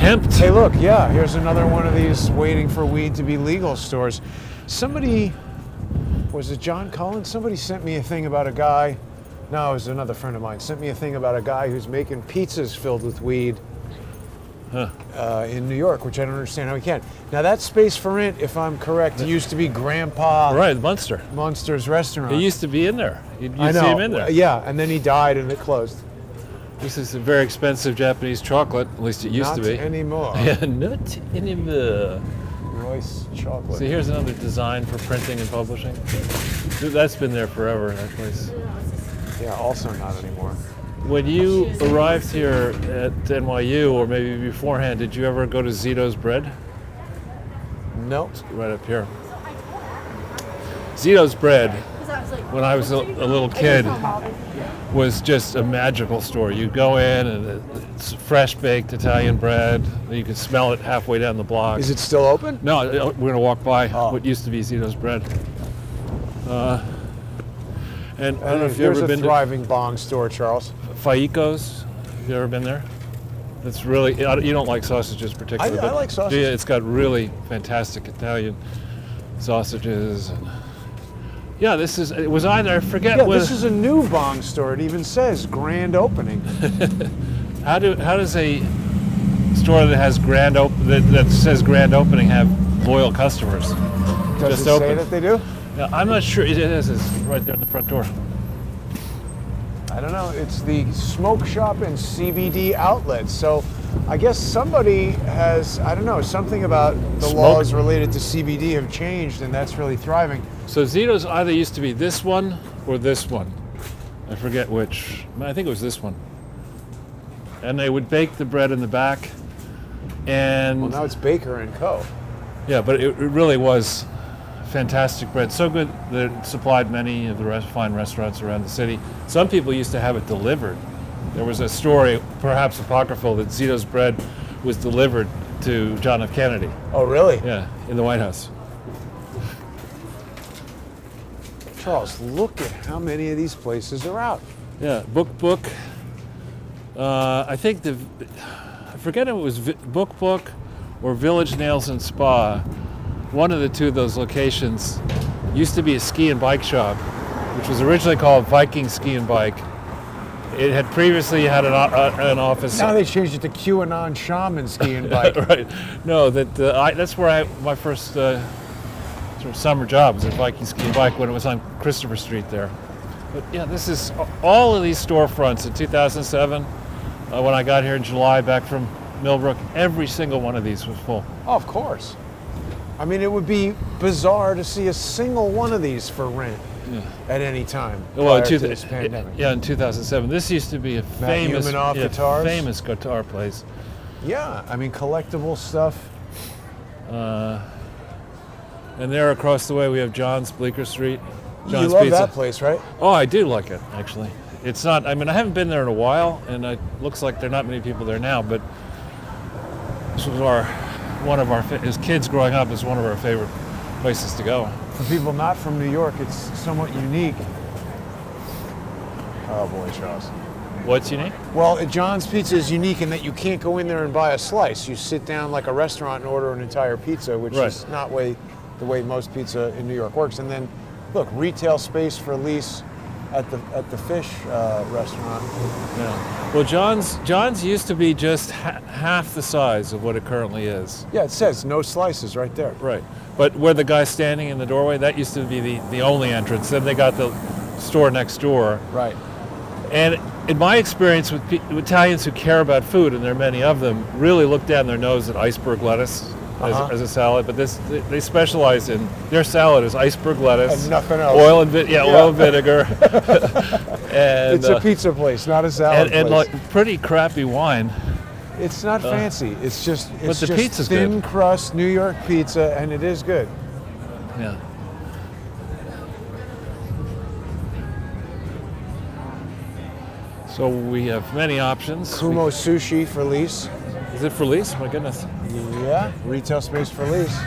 Tempt. Hey, look, yeah, here's another one of these waiting for weed to be legal stores. Somebody, was it John Collins? Somebody sent me a thing about a guy. No, it was another friend of mine. Sent me a thing about a guy who's making pizzas filled with weed in New York, which I don't understand how he can. Now, that Space for Rent, if I'm correct, used to be Grandpa Munster's restaurant. He used to be in there. You'd I know. see him in there. Yeah, and then he died and it closed. This is a very expensive Japanese chocolate, at least it used to be. Not anymore. Yeah, not anymore. Royce chocolate. See, here's another design for printing and publishing. That's been there forever, that place. Yeah, also not anymore. When you arrived here at NYU, or maybe beforehand, did you ever go to Zito's Bread? Nope. Right up here. Zito's Bread, when I was a little kid, was just a magical store. You go in and it's fresh baked Italian bread. You can smell it halfway down the block. Is it still open? No, we're going to walk by what used to be Zito's Bread. And I don't know if you've ever been to a thriving bong store, Charles. Faiko's. Have you ever been there? It's really, you don't like sausages particularly. I like sausages. Yeah, it's got really fantastic Italian sausages. And yeah, it was either, I forget whether. This is a new bong store. It even says grand opening. How does a store that has that says grand opening have loyal customers? Does it say that they do? Yeah, I'm not sure. It is. It's right there in the front door. I don't know. It's the smoke shop and CBD outlet. So I guess somebody has, I don't know, something about the laws related to CBD have changed, and that's really thriving. So Zito's either used to be this one or this one. I forget which. I think it was this one. And they would bake the bread in the back. And well, now it's Baker & Co. Yeah, but it really was fantastic bread. So good that it supplied many of the fine restaurants around the city. Some people used to have it delivered. There was a story, perhaps apocryphal, that Zito's Bread was delivered to John F. Kennedy. Oh, really? Yeah, in the White House. Charles, look at how many of these places are out. Yeah, Book. I think I forget if it was Book or Village Nails and Spa. One of the two of those locations used to be a ski and bike shop, which was originally called Viking Ski and Bike. It had previously had an office. Now they changed it to QAnon Shaman Ski and Bike. Right. No, that's where my first sort of summer job was at Viking Ski and Bike when it was on Christopher Street there. But yeah, this is all of these storefronts in 2007. When I got here in July back from Millbrook, every single one of these was full. Oh, of course. I mean, it would be bizarre to see a single one of these for rent at any time prior to this pandemic. Yeah, in 2007. This used to be a famous guitar place. Yeah, I mean, collectible stuff. And there across the way we have John's, Bleecker Street. John's You love Pizza. that place, right? Oh, I do like it, actually. It's not, I mean, I haven't been there in a while, and it looks like there are not many people there now, but this was as kids growing up, it's one of our favorite places to go. For people not from New York, it's somewhat unique. Oh boy, Charles. What's unique? Well, John's Pizza is unique in that you can't go in there and buy a slice. You sit down like a restaurant and order an entire pizza, which is not the way most pizza in New York works. And then, look, retail space for lease at the fish restaurant. Yeah. Well, John's used to be just half the size of what it currently is. Yeah, it says no slices right there. Right. But where the guy's standing in the doorway, that used to be the only entrance. Then they got the store next door. Right. And in my experience with Italians who care about food, and there are many of them, really look down their nose at iceberg lettuce as a salad. But they specialize in, their salad is iceberg lettuce, and nothing else. Oil and vinegar. And it's a pizza place, not a salad place. And like pretty crappy wine. It's not fancy. It's just pizza's thin good. crust New York pizza, and it is good. Yeah. So we have many options. Kumo Sushi for lease. Is it for lease? My goodness. Yeah, retail space for lease.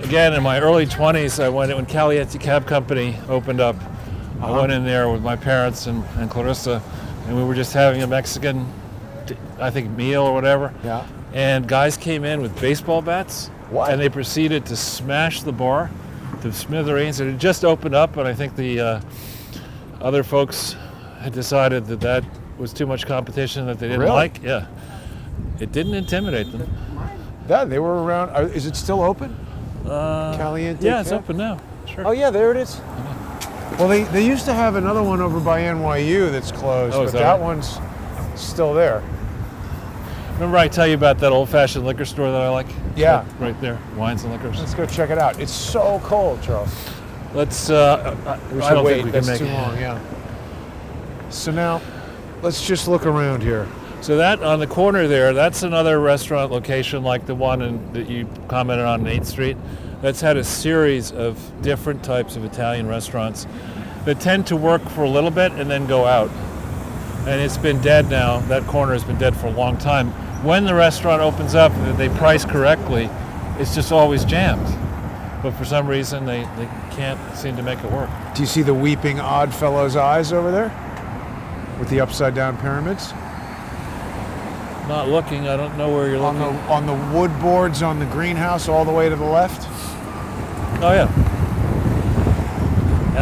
Again, in my early 20s, I went when Caliente Cab Company opened up. I went in there with my parents and Clarissa, and we were just having a Mexican, I think, meal or whatever. Yeah. and guys came in with baseball bats. What? And they proceeded to smash the bar to smithereens. It had just opened up, and I think the other folks had decided that that was too much competition that they didn't Really? like. Yeah. It didn't intimidate them. Yeah, they were around. Is it still open? Caliente? Yeah, it's Cafe? open now. Sure. Oh yeah, there it is. Well, they used to have another one over by NYU that's closed, Oh, but is that that right? one's still there. Remember I tell you about that old-fashioned liquor store that I like? Yeah. Right there, Wines and Liquors. Let's go check it out. It's so cold, Charles. Let's. We I should don't wait. think we can That's make too it. long. Yeah. So now, let's just look around here. So that on the corner there, that's another restaurant location like the one that you commented on 8th Street. That's had a series of different types of Italian restaurants that tend to work for a little bit and then go out. And it's been dead now. That corner has been dead for a long time. When the restaurant opens up and they price correctly, it's just always jammed. But for some reason, they can't seem to make it work. Do you see the weeping Oddfellow's eyes over there? With the upside down pyramids? Not looking. I don't know where you're looking. On the wood boards on the greenhouse all the way to the left? Oh yeah. And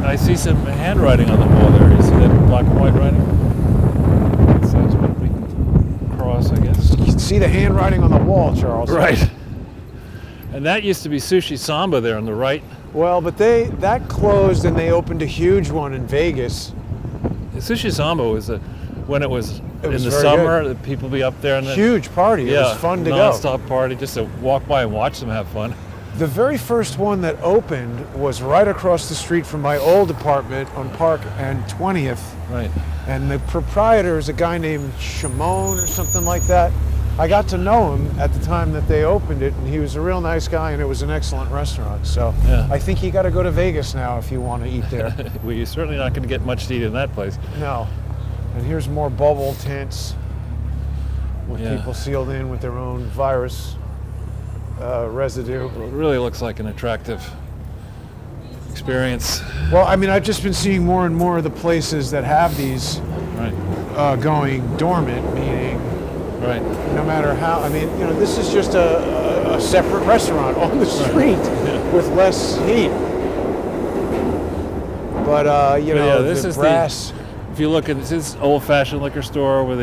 I see some handwriting on the wall there. You see that black and white writing? So that's what we can cross, I guess. You can see the handwriting on the wall, Charles. Right. And that used to be Sushi Samba there on the right. Well, but that closed and they opened a huge one in Vegas. Sushi Samba was when it was in was the very summer, the people be up there and then, Huge party. It was fun to go. non-stop party, just to walk by and watch them have fun. The very first one that opened was right across the street from my old apartment on Park and 20th. Right. And the proprietor is a guy named Shimon or something like that. I got to know him at the time that they opened it, and he was a real nice guy, and it was an excellent restaurant. So Yeah. I think you got to go to Vegas now if you want to eat there. Well, you're certainly not going to get much to eat in that place. No. And here's more bubble tents with Yeah. people sealed in with their own virus residue. It really looks like an attractive experience. Well, I mean, I've just been seeing more and more of the places that have these Right. going dormant, meaning Right. no matter how, I mean, you know, this is just a separate restaurant on the street with less heat. But, you know, yeah, this the is brass. If you look at this old-fashioned liquor store where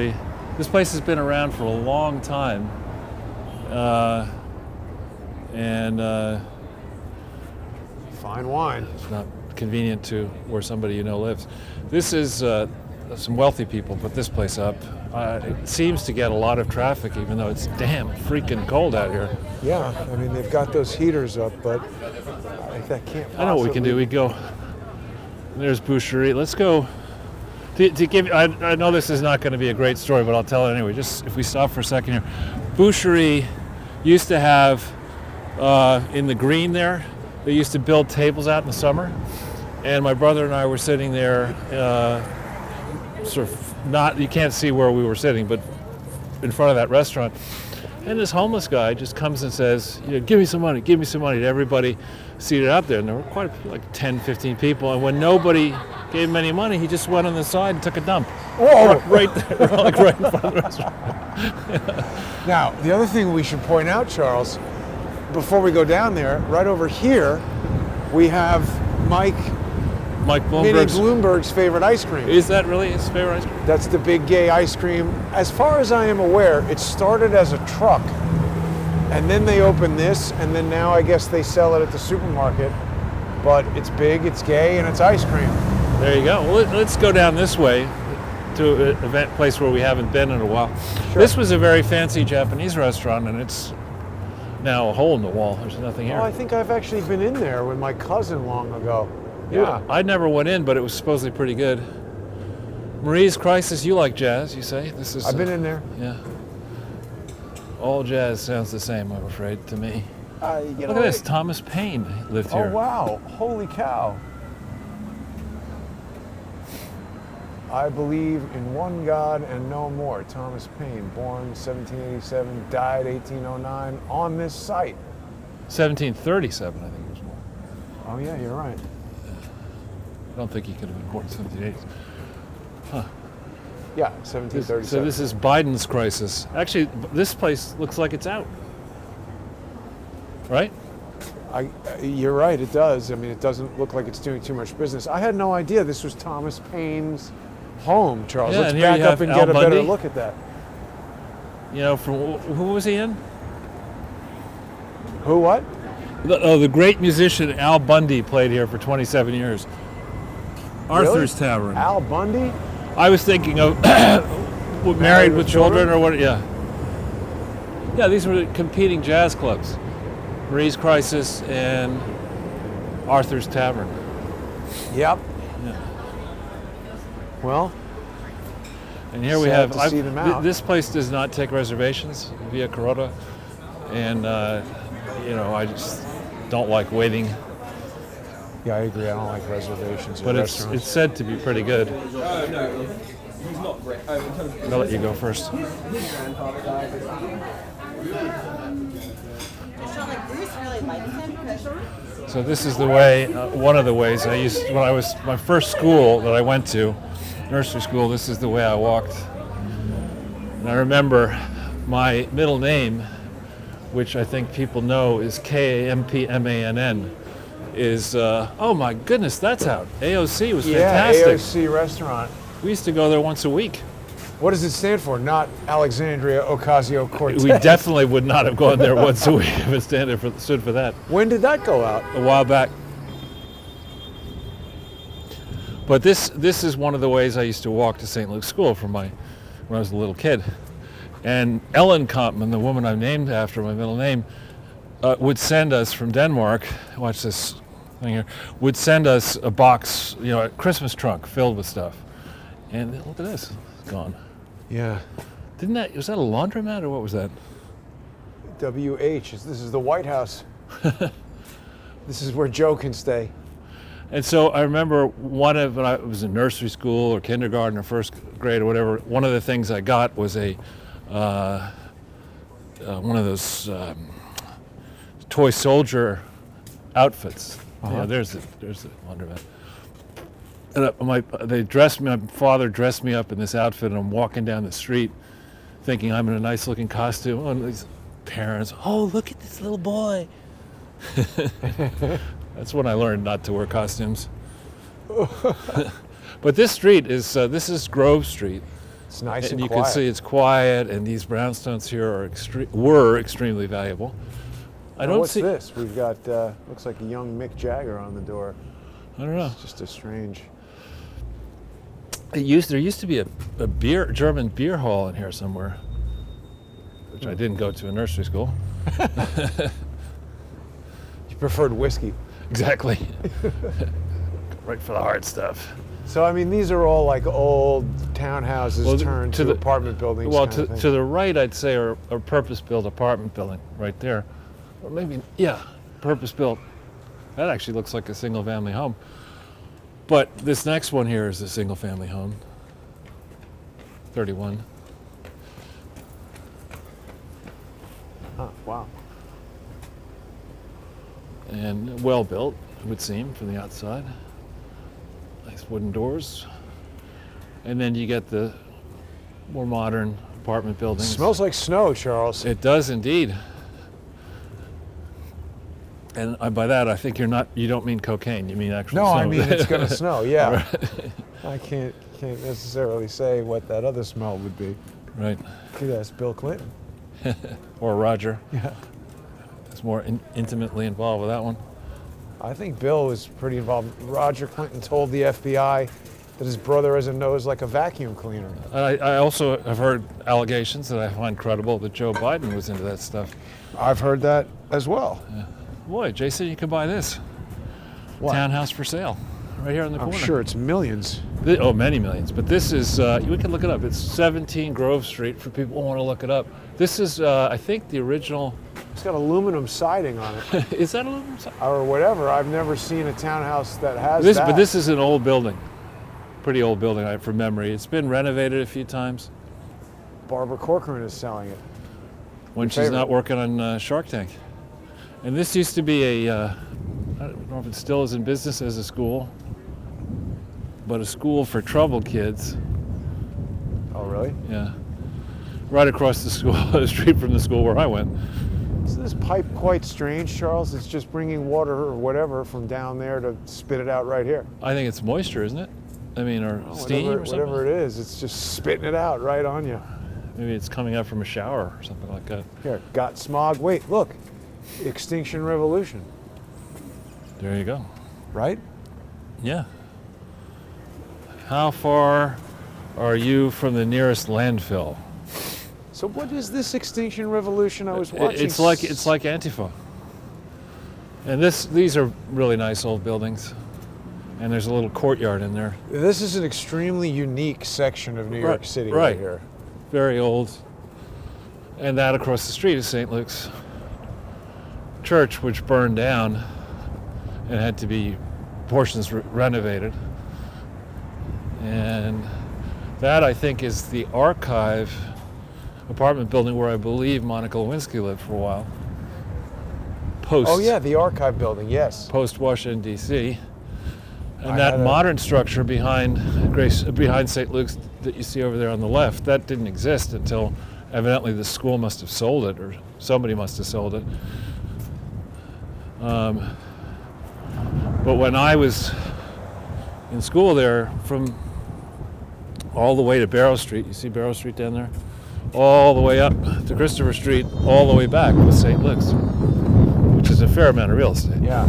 this place has been around for a long time. And Fine wine. it's not convenient to where somebody you know lives. This is some wealthy people put this place up. It seems to get a lot of traffic, even though it's damn freaking cold out here. Yeah, I mean, they've got those heaters up, but that can't possibly... I know what we can do. We go. There's Boucherie. Let's go. To give, I know this is not going to be a great story, but I'll tell it anyway. Just if we stop for a second here, Boucherie used to have in the green there. They used to build tables out in the summer, and my brother and I were sitting there, sort of not. You can't see where we were sitting, but in front of that restaurant. And this homeless guy just comes and says, you know, give me some money to everybody seated out there. And there were quite like 10, 15 people. And when nobody gave him any money, he just went on the side and took a dump. Whoa! Right there, like right in front of the restaurant. Now, the other thing we should point out, Charles, before we go down there, right over here, we have Mike Mike Minnie Bloomberg's. Bloomberg's favorite ice cream. Is that really his favorite ice cream? That's the big gay ice cream. As far as I am aware, it started as a truck, and then they opened this, and then now I guess they sell it at the supermarket. But it's big, it's gay, and it's ice cream. There you go. Well, let's go down this way to an event place where we haven't been in a while. Sure. This was a very fancy Japanese restaurant, and it's now a hole in the wall. There's nothing here. Oh, I think I've actually been in there with my cousin long ago. Yeah. I never went in, but it was supposedly pretty good. Marie's Crisis, you like jazz, you say? This is. I've been in there. Yeah. All jazz sounds the same, I'm afraid, to me. You Look at this. Thomas Paine lived here. Oh, wow. Holy cow. I believe in one God and no more. Thomas Paine, born 1787, died 1809 on this site. 1737, I think it was born. Oh, yeah, you're right. I don't think he could have been born in 1780s. Huh. Yeah, 1737. So this is Biden's crisis. Actually, this place looks like it's out. Right? You're right, it does. I mean, it doesn't look like it's doing too much business. I had no idea this was Thomas Paine's home, Charles. Yeah, Let's and here back you up have and Al get a better Bundy. look at that. You know, from who was he in? Who, what? The great musician Al Bundy played here for 27 years. Arthur's Tavern. Al Bundy? I was thinking of Married with Children or what? Yeah. Yeah, these were competing jazz clubs. Marie's Crisis and Arthur's Tavern. Yep. Yeah. Well, and here we sad have. to see them out. This place does not take reservations via Carota, and you know, I just don't like waiting. yeah, I agree. I don't like reservations But at it's restaurants. said to be pretty good. No, he's not great. I'll let you go first. It felt like Bruce really liked him because So this is the way, one of the ways I used, when I was, my first school that I went to, nursery school, this is the way I walked. And I remember my middle name, which I think people know is Kampmann, is, oh my goodness, that's out. AOC was fantastic. AOC restaurant. We used to go there once a week. What does it stand for? Not Alexandria Ocasio-Cortez. We definitely would not have gone there once a week if it stood for that. When did that go out? A while back. But this is one of the ways I used to walk to St. Luke's School when I was a little kid. And Ellen Kampmann, the woman I'm named after, my middle name, would send us from Denmark, watch this thing here, would send us a box, you know, a Christmas trunk filled with stuff. And look at this, it's gone. Yeah. Was that a laundromat or what was that? WH. This is the White House. This is where Joe can stay. And so I remember when I was in nursery school or kindergarten or first grade or whatever, one of the things I got was one of those toy soldier outfits. Yeah, there's the laundromat. And my father dressed me up in this outfit, and I'm walking down the street thinking I'm in a nice looking costume. And these parents, oh, look at this little boy. That's when I learned not to wear costumes. But this street this is Grove Street. It's nice and you quiet. can see it's quiet, and these brownstones here were extremely valuable. I don't What's see. this? We've got, looks like a young Mick Jagger on the door. I don't know. It's just a strange. There used to be a German beer hall in here somewhere, which I didn't go to in nursery school. You preferred whiskey. Exactly. Right for the hard stuff. So, I mean, these are all like old townhouses turned to apartment buildings. Well, kind of thing. to the right, I'd say, are a purpose-built apartment building right there. Or maybe, yeah, purpose-built. That actually looks like a single-family home. But this next one here is a single-family home. 31. Huh, wow. And well-built, it would seem, from the outside. Nice wooden doors. And then you get the more modern apartment buildings. Smells like snow, Charles. It does indeed. And by that, I think you don't mean cocaine, you mean actual No, snow. I mean it's gonna snow. Yeah. Right. I can't necessarily say what that other smell would be. Right. Could ask Bill Clinton. Or Roger. Yeah. Is more intimately involved with that one. I think Bill was pretty involved. Roger Clinton told the FBI that his brother has a nose like a vacuum cleaner. I also have heard allegations that I find credible that Joe Biden was into that stuff. I've heard that as well. Boy, Jason, you could buy this. What? Townhouse for sale. Right here in the I'm corner. sure it's millions. Oh, many millions. But this is, we can look it up. It's 17 Grove Street for people who want to look it up. This is, I think, the original. It's got aluminum siding on it. Is that aluminum siding? Or whatever. I've never seen a townhouse that has that. But this is an old building. Pretty old building from memory. It's been renovated a few times. Barbara Corcoran is selling it. When she's not working on Shark Tank. And this used to be I don't know if it still is in business as a school, but a school for troubled kids. Oh, really? Yeah. Right across the school, the street from the school where I went. Is this pipe quite strange, Charles? It's just bringing water or whatever from down there to spit it out right here. I think it's moisture, isn't it? I mean, or steam or something? Whatever it is, it's just spitting it out right on you. Maybe it's coming out from a shower or something like that. Here, got smog. Wait, look. Extinction Revolution. There you go. Right? Yeah. How far are you from the nearest landfill? So what is this Extinction Revolution I was watching? It's like Antifa. And these are really nice old buildings. And there's a little courtyard in there. This is an extremely unique section of New York City right here. Very old. And that across the street is St. Luke's Church, which burned down and had to be portions renovated. And that, I think, is the archive apartment building where I believe Monica Lewinsky lived for a while. Oh yeah, the archive building, yes. Post-Washington, D.C. And that modern structure behind St. Luke's that you see over there on the left, that didn't exist until evidently the school must have sold it, or somebody must have sold it. But when I was in school there, from all the way to Barrow Street, you see Barrow Street down there? All the way up to Christopher Street, all the way back was St. Luke's, which is a fair amount of real estate. Yeah.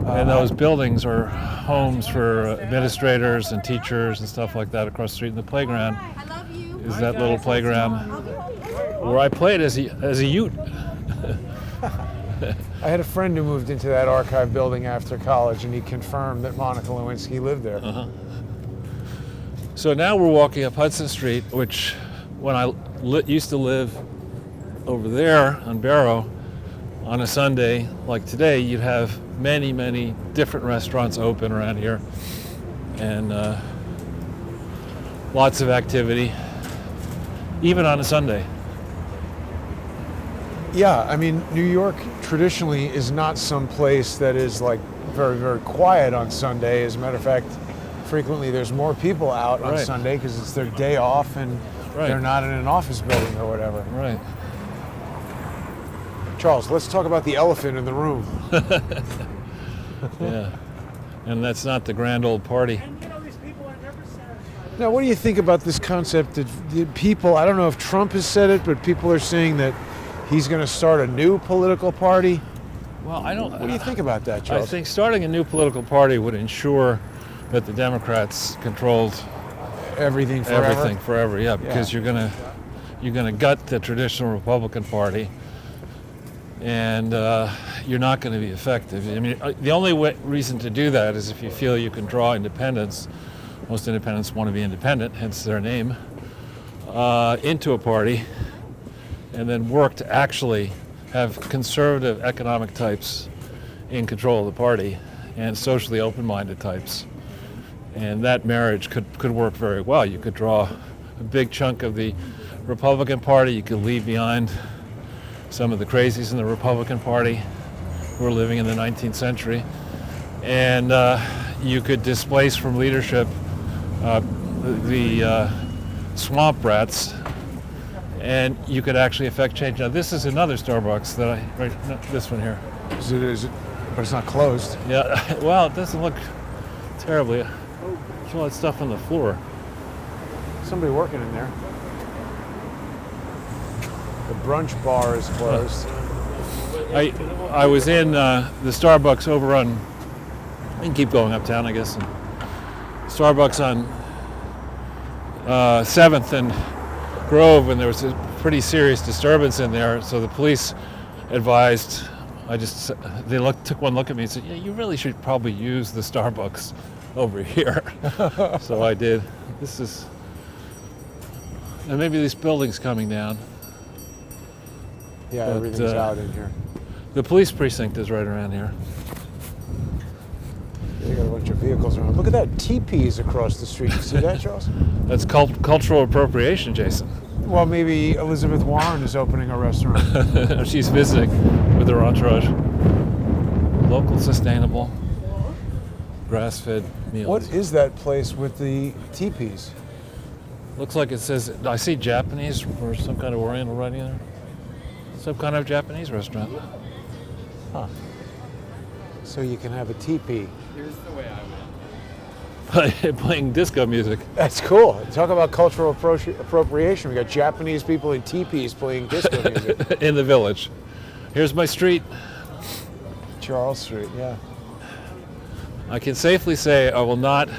And those buildings are homes for administrators and teachers and stuff like that across the street. And the playground is that little playground where I played as a youth. I had a friend who moved into that archive building after college, and he confirmed that Monica Lewinsky lived there. Uh-huh. So now we're walking up Hudson Street, which when I used to live over there on Barrow, on a Sunday like today, you'd have many, many different restaurants open around here, and lots of activity, even on a Sunday. Yeah, I mean, New York traditionally is not some place that is like very, very quiet on Sunday. As a matter of fact, frequently there's more people out on Sunday because it's their day off and they're not in an office building or whatever. Right. Charles, let's talk about the elephant in the room. Yeah, and that's not the grand old party. Now, what do you think about this concept that people, I don't know if Trump has said it, but people are saying that he's going to start a new political party? Well, I don't. What do you think about that, Charles? I think starting a new political party would ensure that the Democrats controlled everything forever. Everything forever, yeah, because you're gonna gut the traditional Republican Party, and you're not going to be effective. I mean, the only reason to do that is if you feel you can draw independents. Most independents want to be independent, hence their name, into a party, and then work to actually have conservative economic types in control of the party and socially open-minded types. And that marriage could work very well. You could draw a big chunk of the Republican Party. You could leave behind some of the crazies in the Republican Party who are living in the 19th century. And you could displace from leadership the swamp rats, and you could actually affect change. Now, this is another Starbucks that this one here. Is it, but it's not closed. Yeah, well, it doesn't look terribly. There's all that stuff on the floor. Somebody working in there. The brunch bar is closed. I was in the Starbucks over on, I can keep going uptown, I guess. Starbucks on 7th and Grove, and there was a pretty serious disturbance in there, so the police advised, they took one look at me and said, yeah, you really should probably use the Starbucks over here. So I did. And maybe this building's coming down. Yeah, but, everything's out in here. The police precinct is right around here. They got a bunch of vehicles around. Look at that teepees across the street. You see that, Charles? That's cultural appropriation, Jason. Well, maybe Elizabeth Warren is opening a restaurant. She's visiting with her entourage. Local, sustainable, grass-fed meals. What is that place with the teepees? Looks like it says, I see Japanese or some kind of Oriental writing there. Some kind of Japanese restaurant. Huh. So you can have a teepee. Here's the way I went. Playing disco music. That's cool. Talk about cultural appropriation. We got Japanese people in teepees playing disco music. In the village. Here's my street. Charles Street, yeah. I can safely say I will not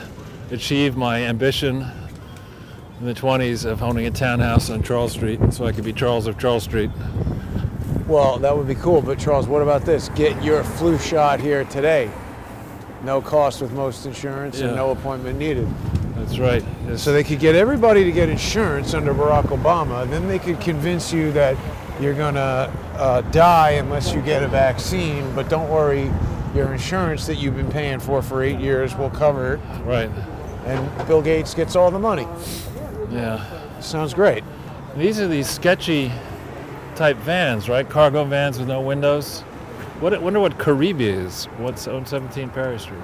achieve my ambition in the 20s of owning a townhouse on Charles Street so I could be Charles of Charles Street. Well, that would be cool, but Charles, what about this? Get your flu shot here today. No cost with most insurance and no appointment needed. That's right. Yes. So they could get everybody to get insurance under Barack Obama, then they could convince you that you're gonna die unless you get a vaccine, but don't worry, your insurance that you've been paying for 8 years will cover it. Right. And Bill Gates gets all the money. Yeah. Sounds great. These are these sketchy type vans, right? Cargo vans with no windows. Wonder what Caribia is. What's on 17 Perry Street?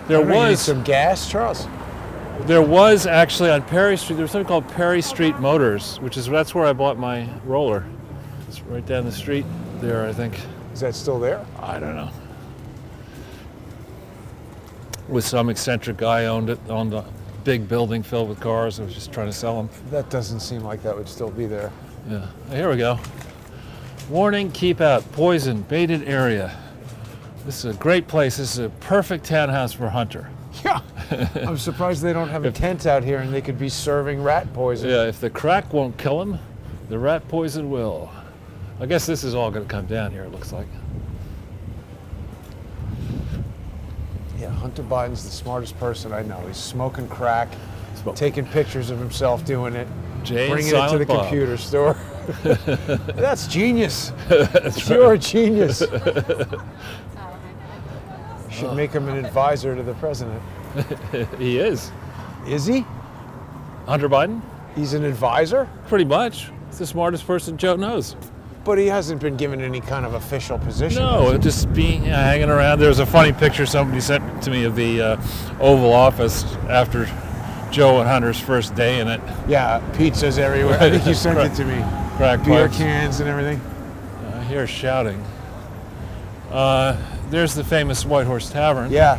There You need was some gas, Charles. There was actually on Perry Street. There was something called Perry Street Motors, that's where I bought my roller. It's right down the street there, I think. Is that still there? I don't know. With some eccentric guy owned a big building filled with cars. I was just trying to sell them. That doesn't seem like that would still be there. Yeah. Here we go. Warning, keep out, poison, baited area. This is a great place. This is a perfect townhouse for Hunter. Yeah. I'm surprised they don't have a tent out here and they could be serving rat poison. Yeah, if the crack won't kill him, the rat poison will. I guess this is all going to come down here, it looks like. Yeah, Hunter Biden's the smartest person I know. He's smoking crack, Smoke. taking pictures of himself doing it, Jay and bringing it to Silent the Bob. computer store. That's genius. You're a genius. Should make him an advisor to the president. He is. Is he? Hunter Biden? He's an advisor? Pretty much. He's the smartest person Joe knows. But he hasn't been given any kind of official position. No, just being hanging around. There was a funny picture somebody sent to me of the Oval Office after Joe and Hunter's first day in it. Yeah, pizzas everywhere. I think you sent it to me. Crack Beer pipes. cans and everything. I hear shouting. There's the famous White Horse Tavern. Yeah.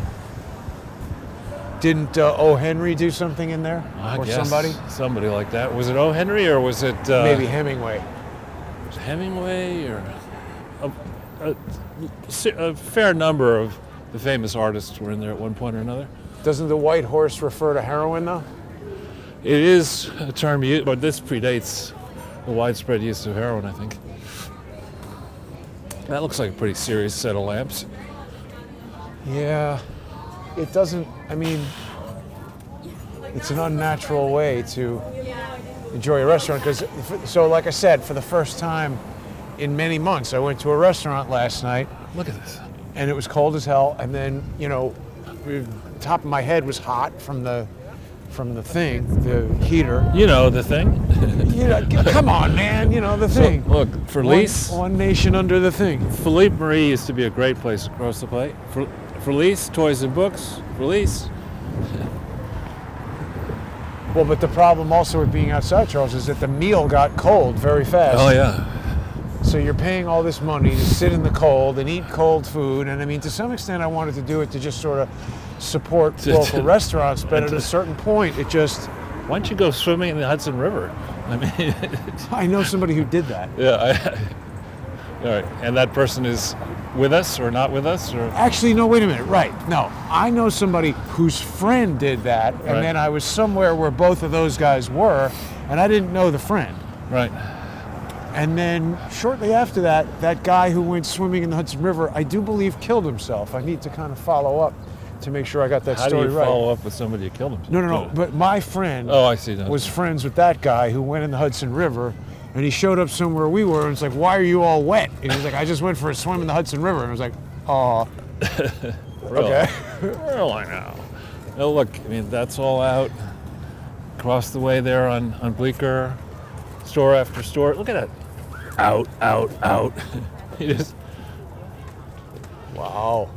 Didn't O. Henry do something in there? I Or guess somebody? Somebody like that. Was it O. Henry or was it Maybe Hemingway. was it Hemingway or a fair number of the famous artists were in there at one point or another. Doesn't the White Horse refer to heroin, though? It is a term used, but this predates the widespread use of heroin, I think. That looks like a pretty serious set of lamps. Yeah. It doesn't, I mean, it's an unnatural way to enjoy a restaurant. So like I said, for the first time in many months, I went to a restaurant last night. Look at this. And it was cold as hell. And then, the top of my head was hot from the thing, the heater. You know the thing. Come on, man, the thing. Look, Felice. One nation under the thing. Philippe Marie used to be a great place across the plate. Felice, toys and books. Felice. Well, but the problem also with being outside, Charles, is that the meal got cold very fast. Oh yeah. So you're paying all this money to sit in the cold and eat cold food. And I mean, to some extent, I wanted to do it to just sort of support local restaurants. But at a certain point, it just... Why don't you go swimming in the Hudson River? I mean... I know somebody who did that. Yeah. All right. And that person is with us or not with us? Or? Actually, no, wait a minute. Right. No, I know somebody whose friend did that. And Right. then I was somewhere where both of those guys were. And I didn't know the friend. Right. And then shortly after that, that guy who went swimming in the Hudson River, I do believe killed himself. I need to kind of follow up to make sure I got that How story do you right. follow up with somebody who killed himself? No. But my friend Oh, I see. No. was friends with that guy who went in the Hudson River, and he showed up somewhere we were, and it's like, why are you all wet? And he was like, I just went for a swim in the Hudson River. And I was like, oh, okay. Really now. Oh, look, I mean, that's all out. Across the way there on Bleecker, store after store. Look at that. Out. You just... Wow.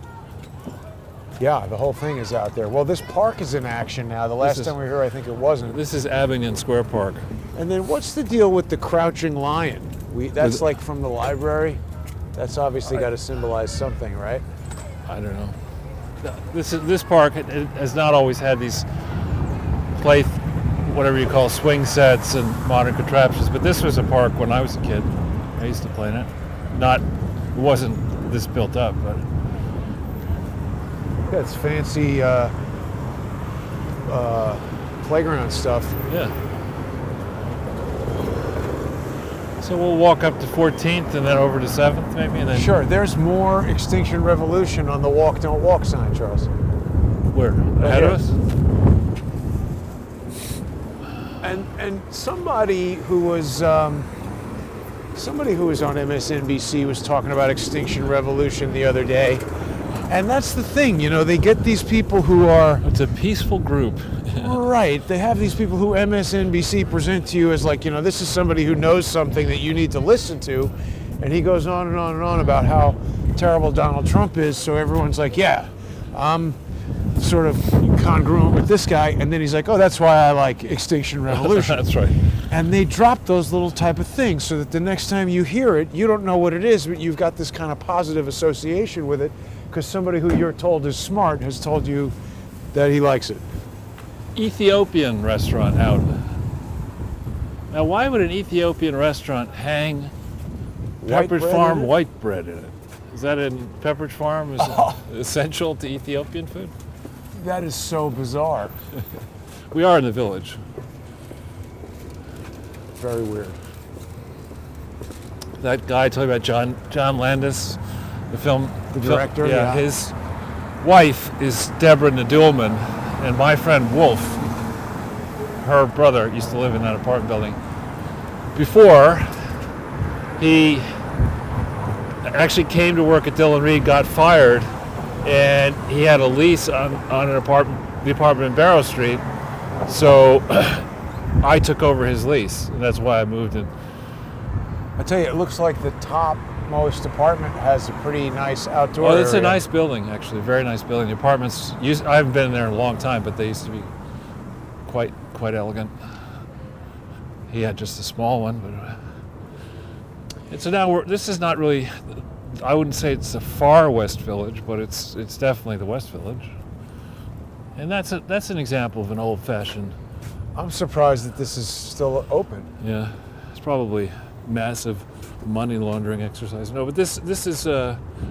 Yeah, the whole thing is out there. Well, this park is in action now. The last time we were here, I think it wasn't. This is Abingdon Square Park. And then what's the deal with the crouching lion? That's like from the library. That's obviously got to symbolize something, right? I don't know. This park has not always had these whatever you call swing sets and modern contraptions, but this was a park when I was a kid. I used to play in it. It wasn't this built up, but yeah, it's fancy playground stuff. Yeah. So we'll walk up to 14th and then over to 7th maybe, and then Sure, there's more Extinction Revolution on the Walk Don't Walk sign, Charles. where? Ahead of us? And somebody who was on MSNBC was talking about Extinction Revolution the other day. And that's the thing, they get these people who are... It's a peaceful group. Right. They have these people who MSNBC present to you as like, this is somebody who knows something that you need to listen to. And he goes on and on and on about how terrible Donald Trump is. So everyone's like, yeah, I'm sort of congruent with this guy. And then he's like, oh, that's why I like Extinction Revolution. That's right. And they drop those little type of things so that the next time you hear it, you don't know what it is, but you've got this kind of positive association with it because somebody who you're told is smart has told you that he likes it. Ethiopian restaurant out. Now, why would an Ethiopian restaurant hang Pepperidge Farm white bread in it? Is that in Pepperidge Farm? Is it essential to Ethiopian food? That is so bizarre. We are in the village. Very weird. That guy I told you about, John Landis, the director, yeah. His wife is Deborah Nadoolman, and my friend Wolf, her brother, used to live in that apartment building. Before, he actually came to work at Dillon Reed, got fired, and he had a lease on the apartment in Barrow Street. So I took over his lease, and that's why I moved in. I tell you, it looks like the topmost apartment has a pretty nice outdoor Oh, it's area. a nice building, actually, very nice building. The apartments, I haven't been there in a long time, but they used to be quite elegant. He had just a small one, but this is not really, I wouldn't say it's a far west village, but it's definitely the West Village. And that's an example of an old-fashioned. I'm surprised that this is still open. Yeah, it's probably massive money laundering exercise. No, but this is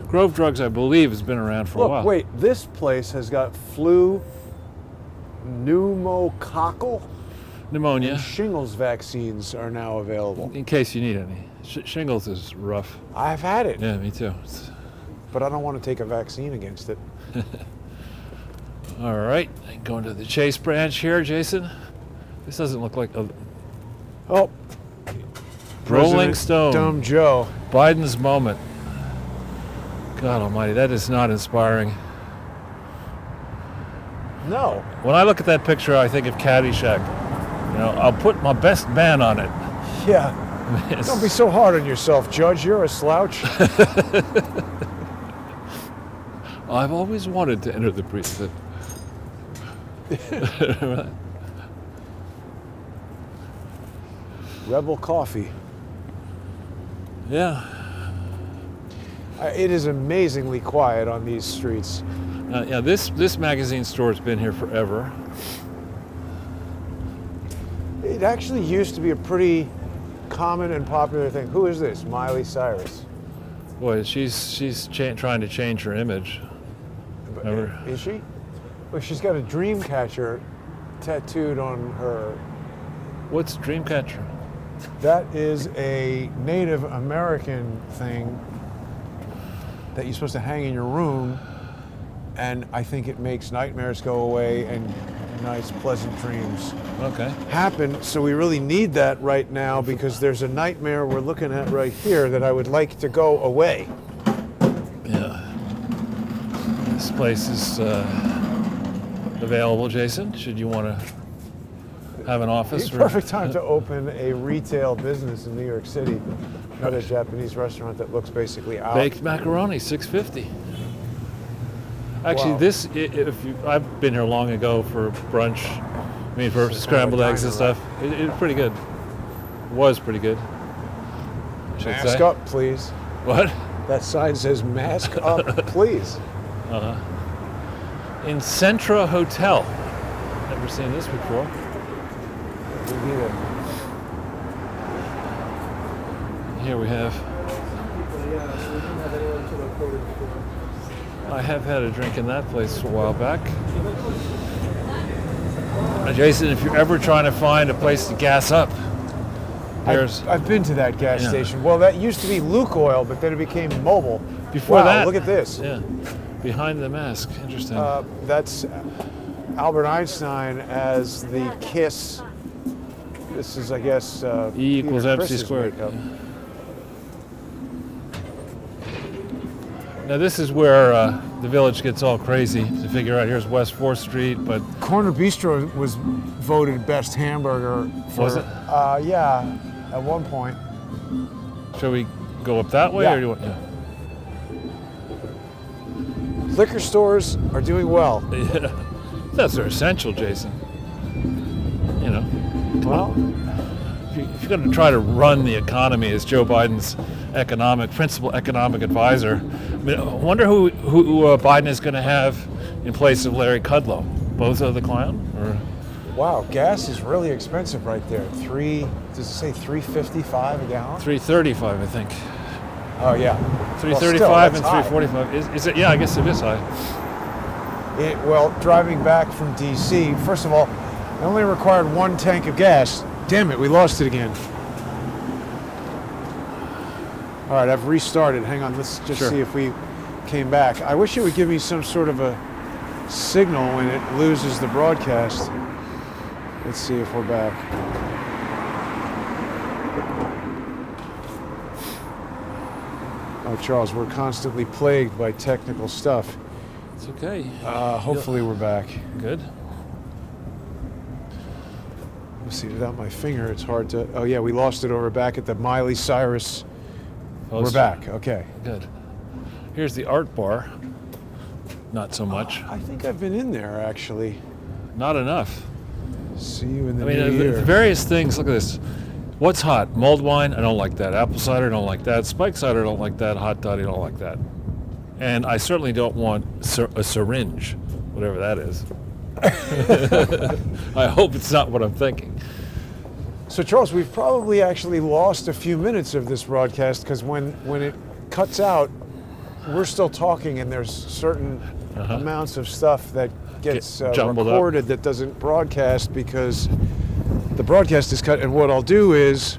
Grove Drugs, I believe, has been around for a while. Look, wait, this place has got flu, pneumococcal, Pneumonia. and shingles vaccines are now available. In case you need any. Shingles is rough. I've had it, Yeah, me too. but I don't want to take a vaccine against it. All right, going to the Chase branch here, Jason. This doesn't look like a Oh, Rolling President Stone. Dumb Joe. Biden's moment. God almighty, that is not inspiring. No. When I look at that picture, I think of Caddyshack. I'll put my best man on it. Yeah. Don't be so hard on yourself, Judge. You're a slouch. I've always wanted to enter the priesthood. Rebel coffee. Yeah. It is amazingly quiet on these streets. Yeah, this magazine store has been here forever. It actually used to be a pretty common and popular thing. Who is this? Miley Cyrus. Boy, she's trying to change her image. Remember? Is she? Well, she's got a dream catcher tattooed on her. What's Dreamcatcher? That is a Native American thing that you're supposed to hang in your room, and I think it makes nightmares go away and nice, pleasant dreams Okay. happen. So we really need that right now because there's a nightmare we're looking at right here that I would like to go away. Yeah. This place is available, Jason, should you want to have an office. Perfect time to open a retail business in New York City. Another Japanese restaurant that looks basically out. Baked macaroni, $6.50. Actually, Wow. I've been here long ago for brunch. I mean, for This is scrambled kind of a eggs and diner, stuff. It's pretty good. Was pretty good. Should I Mask say? up, please. What? That sign says mask up, please. In Centra Hotel. Never seen this before. Me neither. Here we have. I have had a drink in that place a while back. Jason, if you're ever trying to find a place to gas up, there's I've been to that gas Yeah. station. Well, that used to be Luke Oil, but then it became Mobile. before Wow, that. look at this. Yeah, behind the mask. Interesting. That's Albert Einstein as the KISS. This is, I guess, E equals Peter MC Criss's squared. makeup. Now this is where the village gets all crazy to figure out. Here's West 4th Street, but Corner Bistro was voted best hamburger. Was it? Yeah, at one point. shall we go up that way, Yeah. or do you want? Yeah. Liquor stores are doing well. That's their essential, Jason. You know, Well, if you're going to try to run the economy as Joe Biden's principal economic advisor, I mean, I wonder who Biden is going to have in place of Larry Kudlow. Bozo the Clown? Or? wow, gas is really expensive right there. Does it say $3.55 a gallon? $3.35, I think. Oh yeah. $3.35 and that's high. $3.45. Is it? Yeah, I guess it is high. Well, driving back from DC, first of all, I only required 1 tank of gas. Damn it, we lost it again. All right, I've restarted. Hang on, let's just Sure. see if we came back. I wish it would give me some sort of a signal when it loses the broadcast. Let's see if we're back. Oh, Charles, we're constantly plagued by technical stuff. It's okay. Hopefully we're back. Good. Let's see, without my finger, it's hard to... Oh yeah, we lost it over back at the Miley Cyrus. We're Poster. back, okay. Good. Here's the art bar. Not so much. I think I've been in there, actually. Not enough. See you in the I mean, new year. various things. Look at this. What's hot? Mulled wine? I don't like that. Apple cider? Don't like that. Spiked cider? Don't like that. Hot toddy? Don't like that. And I certainly don't want a syringe, whatever that is. I hope it's not what I'm thinking. So Charles, we've probably actually lost a few minutes of this broadcast because when it cuts out, we're still talking and there's certain amounts of stuff that gets jumbled up. recorded that doesn't broadcast because the broadcast is cut. And what I'll do is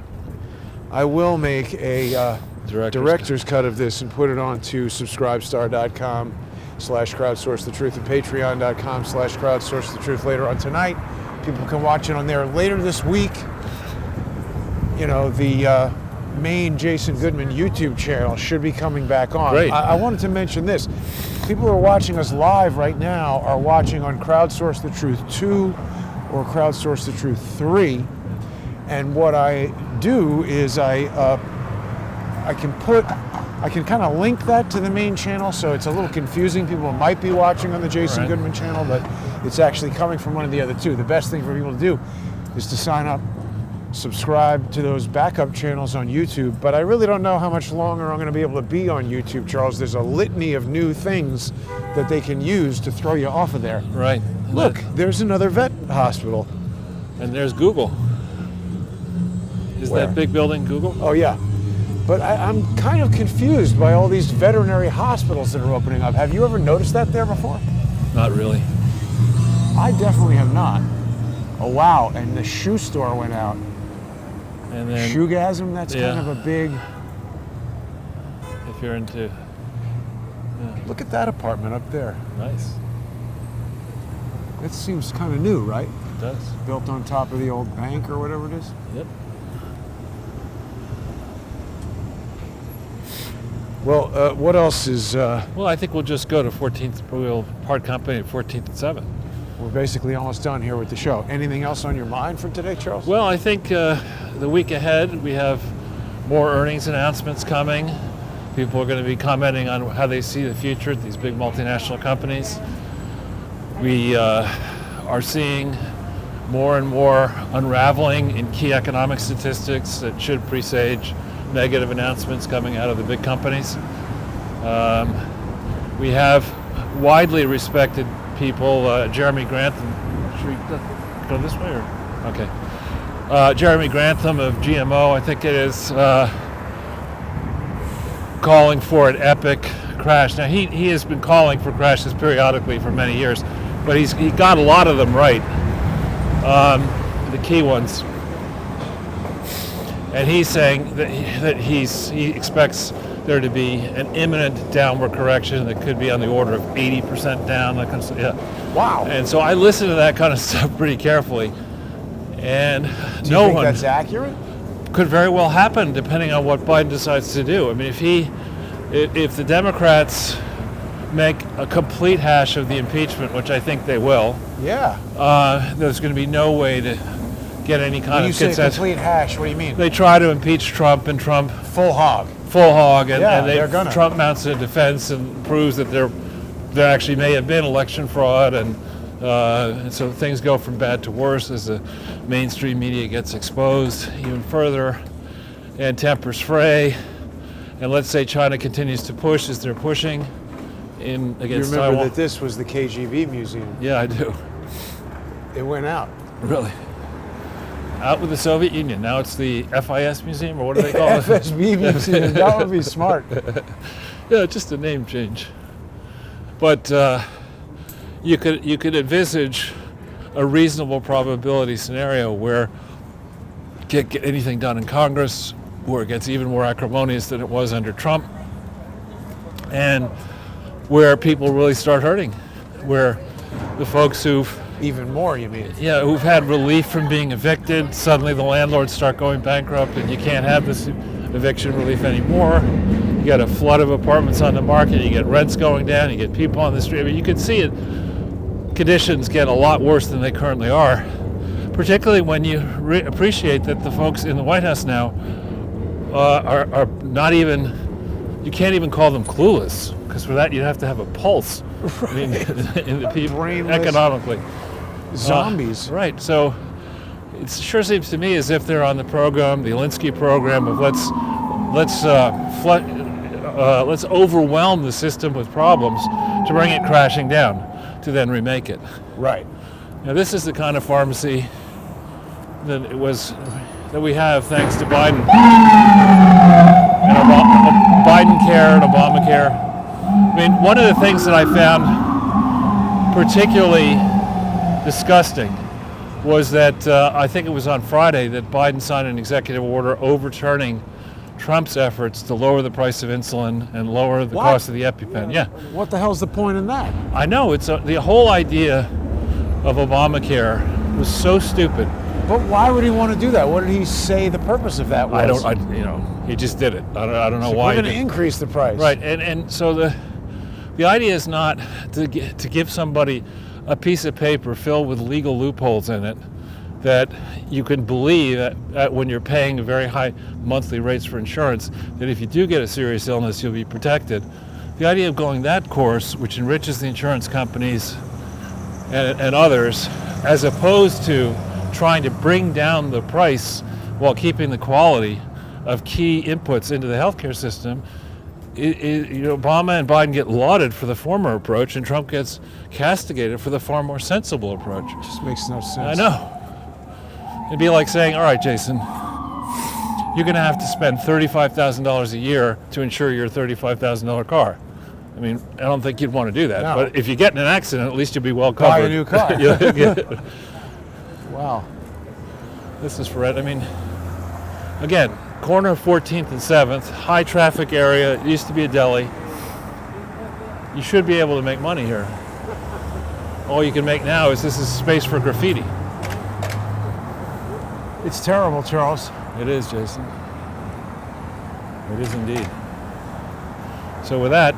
I will make a director's cut of this and put it onto subscribestar.com/crowdsourcethetruth and patreon.com/crowdsourcethetruth later on tonight. People can watch it on there later this week. You know, the main Jason Goodman YouTube channel should be coming back on. Great. I wanted to mention this. People who are watching us live right now are watching on Crowdsource the Truth 2 or Crowdsource the Truth 3. And what I do is I can kind of link that to the main channel, so it's a little confusing. People might be watching on the Jason Right. Goodman channel, but it's actually coming from one of the other two. The best thing for people to do is to sign up, subscribe to those backup channels on YouTube, but I really don't know how much longer I'm going to be able to be on YouTube, Charles. There's a litany of new things that they can use to throw you off of there. Right. Look, there's another vet hospital. And there's Google. Is Where? that big building Google? Oh, yeah. But I'm kind of confused by all these veterinary hospitals that are opening up. Have you ever noticed that there before? Not really. I definitely have not. Oh, wow. And the shoe store went out. And then Shoegasm, that's Yeah. kind of a big... if you're into Look at that apartment up there. nice. It seems kind of new, right? It does. Built on top of the old bank or whatever it is. Yep. Well, what else is... Well, I think we'll just go to 14th. We'll part company at 14th and 7th. we're basically almost done here with the show. Anything else on your mind for today, Charles? Well, I think the week ahead we have more earnings announcements coming. People are going to be commenting on how they see the future at these big multinational companies. We are seeing more and more unraveling in key economic statistics that should presage negative announcements coming out of the big companies. We have widely respected people, Jeremy Grantham. Should we go this way or? Okay. Jeremy Grantham of GMO, I think it is, calling for an epic crash. Now he has been calling for crashes periodically for many years, but he got a lot of them right, the key ones. And he's saying that he expects there to be an imminent downward correction that could be on the order of 80% down. That kind of stuff. Yeah. Wow. And so I listen to that kind of stuff pretty carefully. And Do you think that's accurate? Could very well happen depending on what Biden decides to do. I mean, if the Democrats make a complete hash of the impeachment, which I think they will, there's going to be no way to get any kind of consensus. When you say complete hash, what do you mean? They try to impeach Trump, and Trump full hog, and Trump mounts a defense and proves that there actually may have been election fraud, and so things go from bad to worse as the mainstream media gets exposed even further, and tempers fray. And let's say China continues to push as they're pushing in against Taiwan. You remember that this was the KGB museum? Yeah, I do. It went out. Really? Out with the Soviet Union. Now it's the FIS museum, or what do they call it? FSB museum. That would be smart. Yeah, just a name change. But you could envisage a reasonable probability scenario where get anything done in Congress, where it gets even more acrimonious than it was under Trump, and where people really start hurting, where the folks who've even more, you mean? Yeah, who've had relief from being evicted, suddenly the landlords start going bankrupt and you can't have this eviction relief anymore. You get a flood of apartments on the market, you get rents going down, you get people on the street. I mean, you can see it. Conditions get a lot worse than they currently are, particularly when you appreciate that the folks in the White House now are not even, you can't even call them clueless, because for that you'd have to have a pulse. Right. I mean, in the people economically. Zombies. Right. So it sure seems to me as if they're on the program, the Alinsky program of let's overwhelm the system with problems to bring it crashing down, to then remake it. Right. Now this is the kind of pharmacy that we have thanks to Biden and Biden Care and Obamacare. I mean, one of the things that I found particularly disgusting was that I think it was on Friday that Biden signed an executive order overturning Trump's efforts to lower the price of insulin and lower the cost of the EpiPen. Yeah. What the hell's the point in that? I know, it's the whole idea of Obamacare was so stupid. But why would he want to do that? What did he say the purpose of that was? He just did it. I don't know why. We're going to increase the price. Right, and so the idea is not to give somebody a piece of paper filled with legal loopholes in it that you can believe that when you're paying very high monthly rates for insurance, that if you do get a serious illness, you'll be protected. The idea of going that course, which enriches the insurance companies and others, as opposed to trying to bring down the price while keeping the quality of key inputs into the healthcare system, Obama and Biden get lauded for the former approach, and Trump gets castigated for the far more sensible approach. It just makes no sense. I know. It'd be like saying, all right, Jason, you're going to have to spend $35,000 a year to insure your $35,000 car. I mean, I don't think you'd want to do that. No. But if you get in an accident, at least you'll be well covered. Buy a new car. Wow. This is for it. I mean, again, corner of 14th and 7th, high traffic area. It used to be a deli. You should be able to make money here. All you can make now is this is space for graffiti. It's terrible, Charles. It is, Jason. It is indeed. So with that,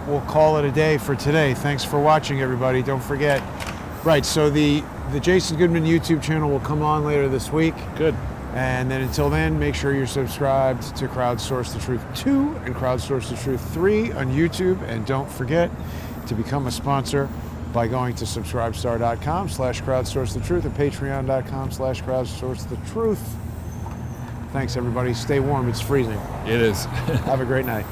we'll call it a day for today. Thanks for watching, everybody. Don't forget. Right, so the Jason Goodman YouTube channel will come on later this week. Good. And then until then, make sure you're subscribed to Crowdsource the Truth 2 and Crowdsource the Truth 3 on YouTube. And don't forget to become a sponsor by going to subscribestar.com/crowdsourcethetruth and patreon.com/crowdsourcethetruth. Thanks, everybody. Stay warm. It's freezing. It is. Have a great night.